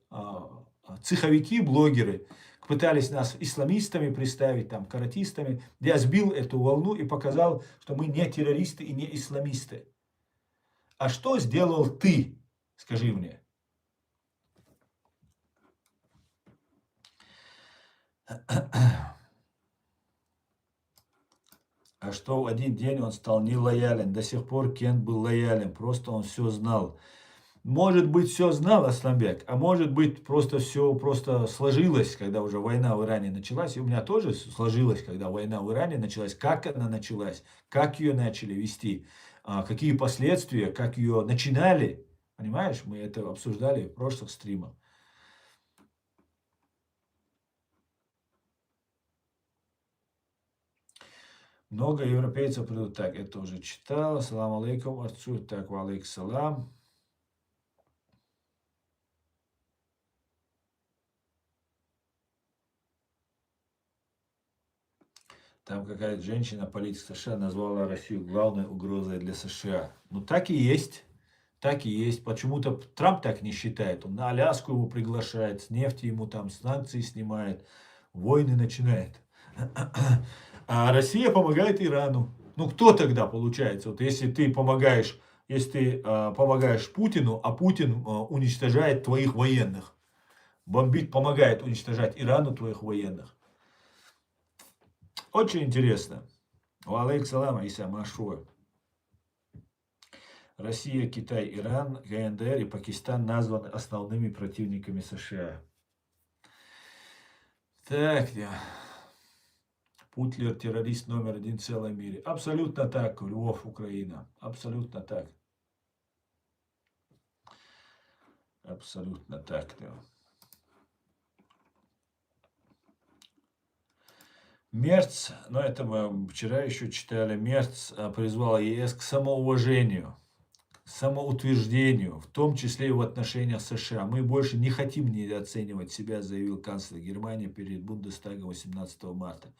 цеховики, блогеры пытались нас исламистами представить, там, каратистами. Я сбил эту волну и показал, что мы не террористы и не исламисты. А что сделал ты, скажи мне? А что в один день он стал нелоялен. До сих пор Кент был лоялен, просто он все знал. Может быть, все знал Асламбек, а может быть, просто все сложилось, когда уже война в Иране началась. И у меня тоже сложилось, когда война в Иране началась, как она началась, как ее начали вести, какие последствия, как ее начинали. Понимаешь, мы это обсуждали в прошлых стримах. Много европейцев придут. Так, это уже читал. Салам алейкум, Арцу. Так, валейк салам. Там какая-то женщина, политик США, назвала Россию главной угрозой для США. Ну, так и есть. Так и есть. Почему-то Трамп так не считает. Он на Аляску его приглашает, с нефти ему там санкции снимает, войны начинает. А Россия помогает Ирану. Ну, кто тогда получается? Вот если ты помогаешь, Путину, а Путин уничтожает твоих военных. бомбит, помогает уничтожать Ирану твоих военных. Очень интересно. Валейк салам, Иса Машуа. Россия, Китай, Иран, КНДР и Пакистан названы основными противниками США. Так, Путлер террорист номер один в целом мире. Абсолютно так, Львов, Украина. Абсолютно так. Абсолютно так, да. Мерц, ну это мы вчера еще читали, Мерц призвал ЕС к самоуважению, самоутверждению, в том числе и в отношениях с США. Мы больше не хотим недооценивать себя, заявил канцлер Германии перед Бундестагом 18 марта.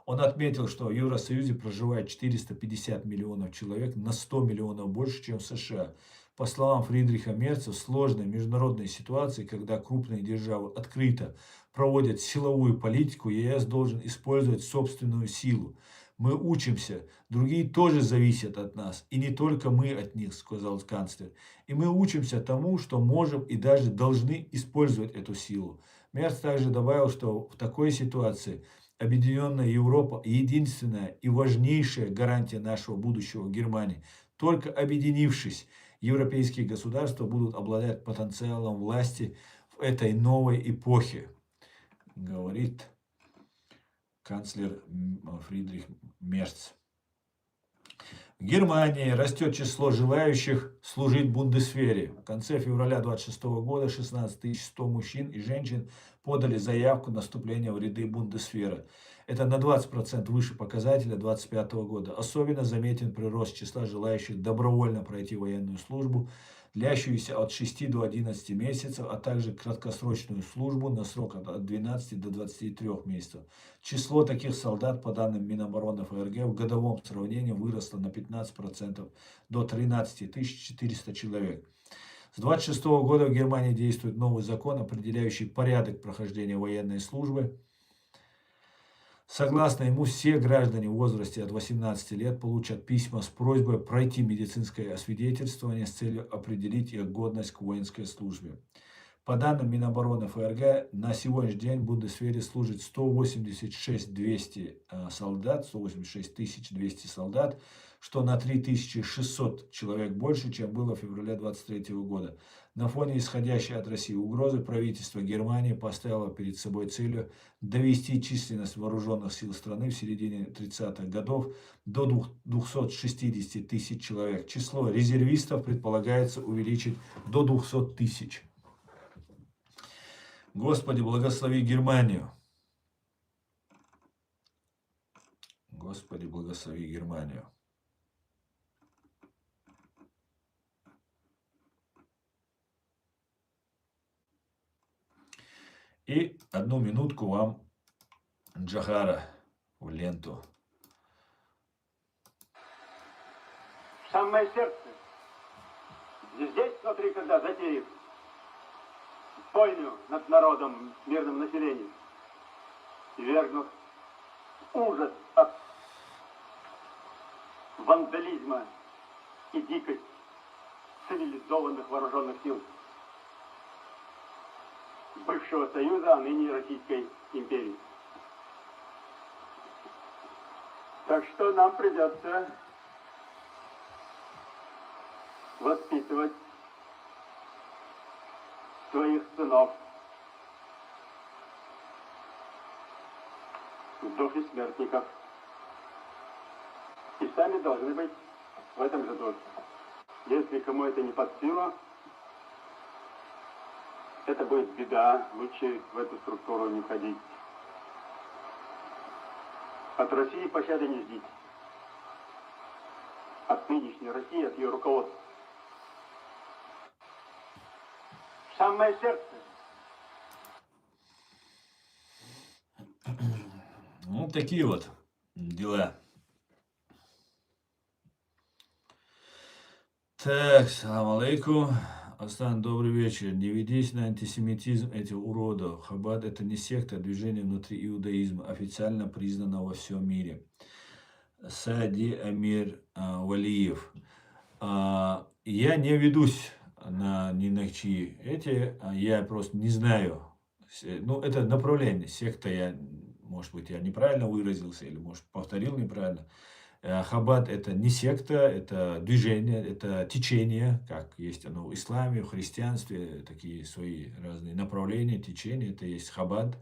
Он отметил, что в Евросоюзе проживает 450 миллионов человек, на 100 миллионов больше, чем в США. По словам Фридриха Мерца, в сложной международной ситуации, когда крупные державы открыто проводят силовую политику, ЕС должен использовать собственную силу. Мы учимся, другие тоже зависят от нас, и не только мы от них, сказал канцлер. И мы учимся тому, что можем и даже должны использовать эту силу. Мерц также добавил, что в такой ситуации Объединенная Европа – единственная и важнейшая гарантия нашего будущего в Германии. Только объединившись, европейские государства будут обладать потенциалом власти в этой новой эпохе, говорит канцлер Фридрих Мерц. В Германии растет число желающих служить в Бундесвере. В конце февраля 2026 года 16 100 мужчин и женщин подали заявку на вступление в ряды Бундесвера. Это на 20% выше показателя 2025 года. Особенно заметен прирост числа желающих добровольно пройти военную службу, длящуюся от 6 до 11 месяцев, а также краткосрочную службу на срок от 12 до 23 месяцев. Число таких солдат, по данным Минобороны ФРГ, в годовом сравнении выросло на 15% до 13 400 человек. С 26 года в Германии действует новый закон, определяющий порядок прохождения военной службы. Согласно ему, все граждане в возрасте от 18 лет получат письма с просьбой пройти медицинское освидетельствование с целью определить их годность к воинской службе. По данным Минобороны ФРГ, на сегодняшний день в Бундесвере служит 186 200 солдат, что на 3600 человек больше, чем было в феврале 2023 года. На фоне исходящей от России угрозы правительство Германии поставило перед собой целью довести численность вооруженных сил страны в середине 30-х годов до 260 тысяч человек. Число резервистов предполагается увеличить до 200 тысяч. Господи, благослови Германию. Господи, благослови Германию. И одну минутку вам Джохара в ленту. Самое сердце. Здесь, смотри, когда затеяв войну над народом, мирным населением, и вергнув ужас от вандализма и дикость цивилизованных вооруженных сил бывшего Союза, а ныне Российской империи. Так что нам придется воспитывать своих сынов в духе смертников. И сами должны быть в этом же духе. Если кому это не под силу, это будет беда, лучше в эту структуру не входить. От России пощады не ждите. От нынешней России, от ее руководства. Самое сердце. Ну, такие вот дела. Так, салам алейкум. Астан, добрый вечер. Не ведись на антисемитизм этих уродов. Хаббат — это не секта, а движение внутри иудаизма, официально признано во всем мире. Сади Амир Валиев. Я не ведусь ни на чьи эти, я просто не знаю Ну, это направление. Секта, может быть, я неправильно выразился или, может, повторил неправильно. Хаббат – это не секта, это движение, это течение, как есть оно в исламе, в христианстве, такие свои разные направления, течения, это есть хаббат.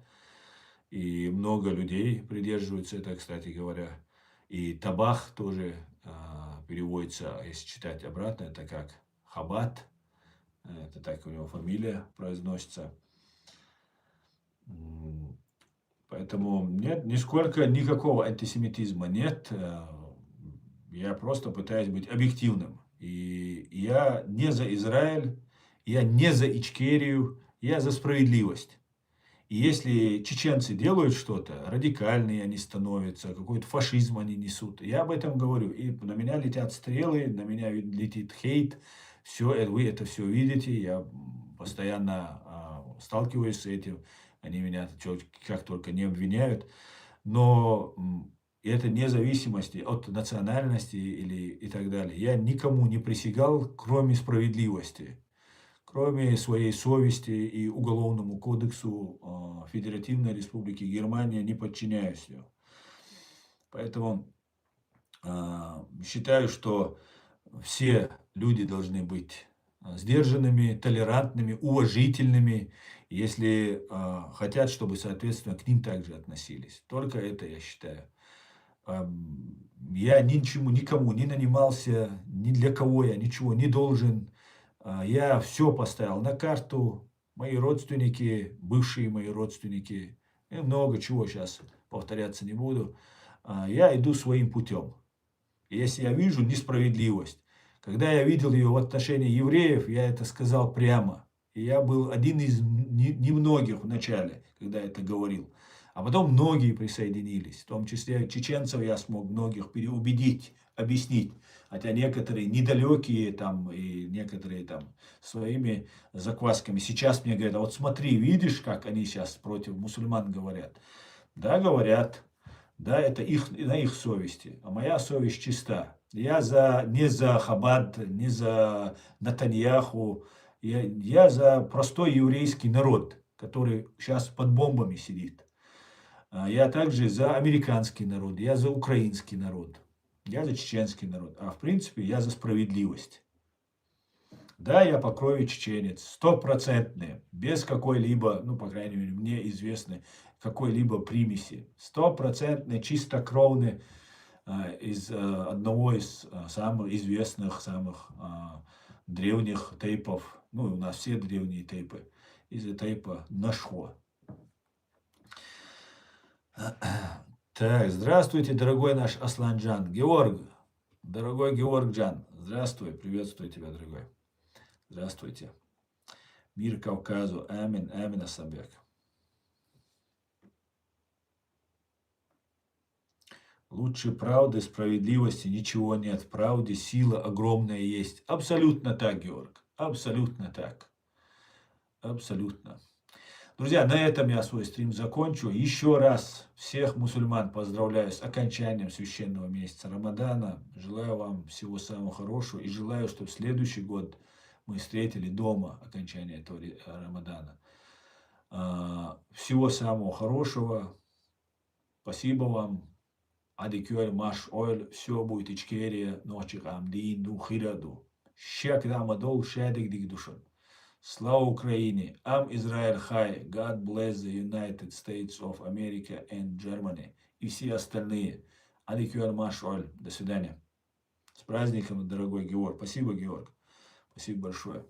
И много людей придерживаются это, кстати говоря. И табах тоже переводится, если читать обратно, это как хаббат. Это так у него фамилия произносится. Поэтому нет, никакого антисемитизма нет. Я просто пытаюсь быть объективным. И я не за Израиль, я не за Ичкерию, я за справедливость. И если чеченцы делают что-то, радикальные они становятся, какой-то фашизм они несут, я об этом говорю. И на меня летят стрелы, на меня летит хейт. Все, вы это все видите, я постоянно сталкиваюсь с этим. Они меня как только не обвиняют. Но это вне зависимости от национальности и так далее. Я никому не присягал, кроме справедливости. Кроме своей совести и Уголовному кодексу Федеративной Республики Германия не подчиняюсь ее. Поэтому считаю, что все люди должны быть сдержанными, толерантными, уважительными, если хотят, чтобы, соответственно, к ним также относились. Только это я считаю. Я никому не нанимался, ни для кого я ничего не должен. Я все поставил на карту. Мои родственники, бывшие мои родственники, и много чего сейчас повторяться не буду. Я иду своим путем. Если я вижу несправедливость, когда я видел ее в отношении евреев, я это сказал прямо. И я был один из немногих в начале, когда это говорил. А потом многие присоединились, в том числе чеченцев я смог многих переубедить, объяснить. Хотя некоторые недалекие там и некоторые там своими заквасками. Сейчас мне говорят, а вот смотри, видишь, как они сейчас против мусульман говорят. Да, говорят. Да, это на их совести. А моя совесть чиста. Я не за Хаббат, не за Натаньяху. Я за простой еврейский народ, который сейчас под бомбами сидит. Я также за американский народ, я за украинский народ, я за чеченский народ. А в принципе я за справедливость. Да, я по крови чеченец, стопроцентный, без какой-либо, ну, по крайней мере, мне известной какой-либо примеси. Стопроцентный, чистокровный, из одного из самых известных, самых древних тейпов. Ну, у нас все древние тейпы. Из тейпа Нашхо. Так, здравствуйте, дорогой наш Асланджан. Георг, дорогой Георгджан, здравствуй, приветствую тебя, дорогой. Здравствуйте. Мир Кавказу. Амин, амин, Асамбек. Лучше правды, справедливости ничего нет. В правде сила огромная есть. Абсолютно так, Георг. Абсолютно так. Абсолютно. Друзья, на этом я свой стрим закончу. Еще раз всех мусульман поздравляю с окончанием священного месяца Рамадана. Желаю вам всего самого хорошего и желаю, чтобы следующий год мы встретили дома окончание этого Рамадана. Всего самого хорошего. Спасибо вам. Адикюэль маш ойл. Все будет Ичкерия. Ночи амдин ду хираду. Щек Рамадол шедик дик душон. Слава Украине! Ам Израиль Хай! God bless the United States of America and Germany. И все остальные. Адикюэль маш ойл. До свидания. С праздником, дорогой Георг. Спасибо, Георг. Спасибо большое.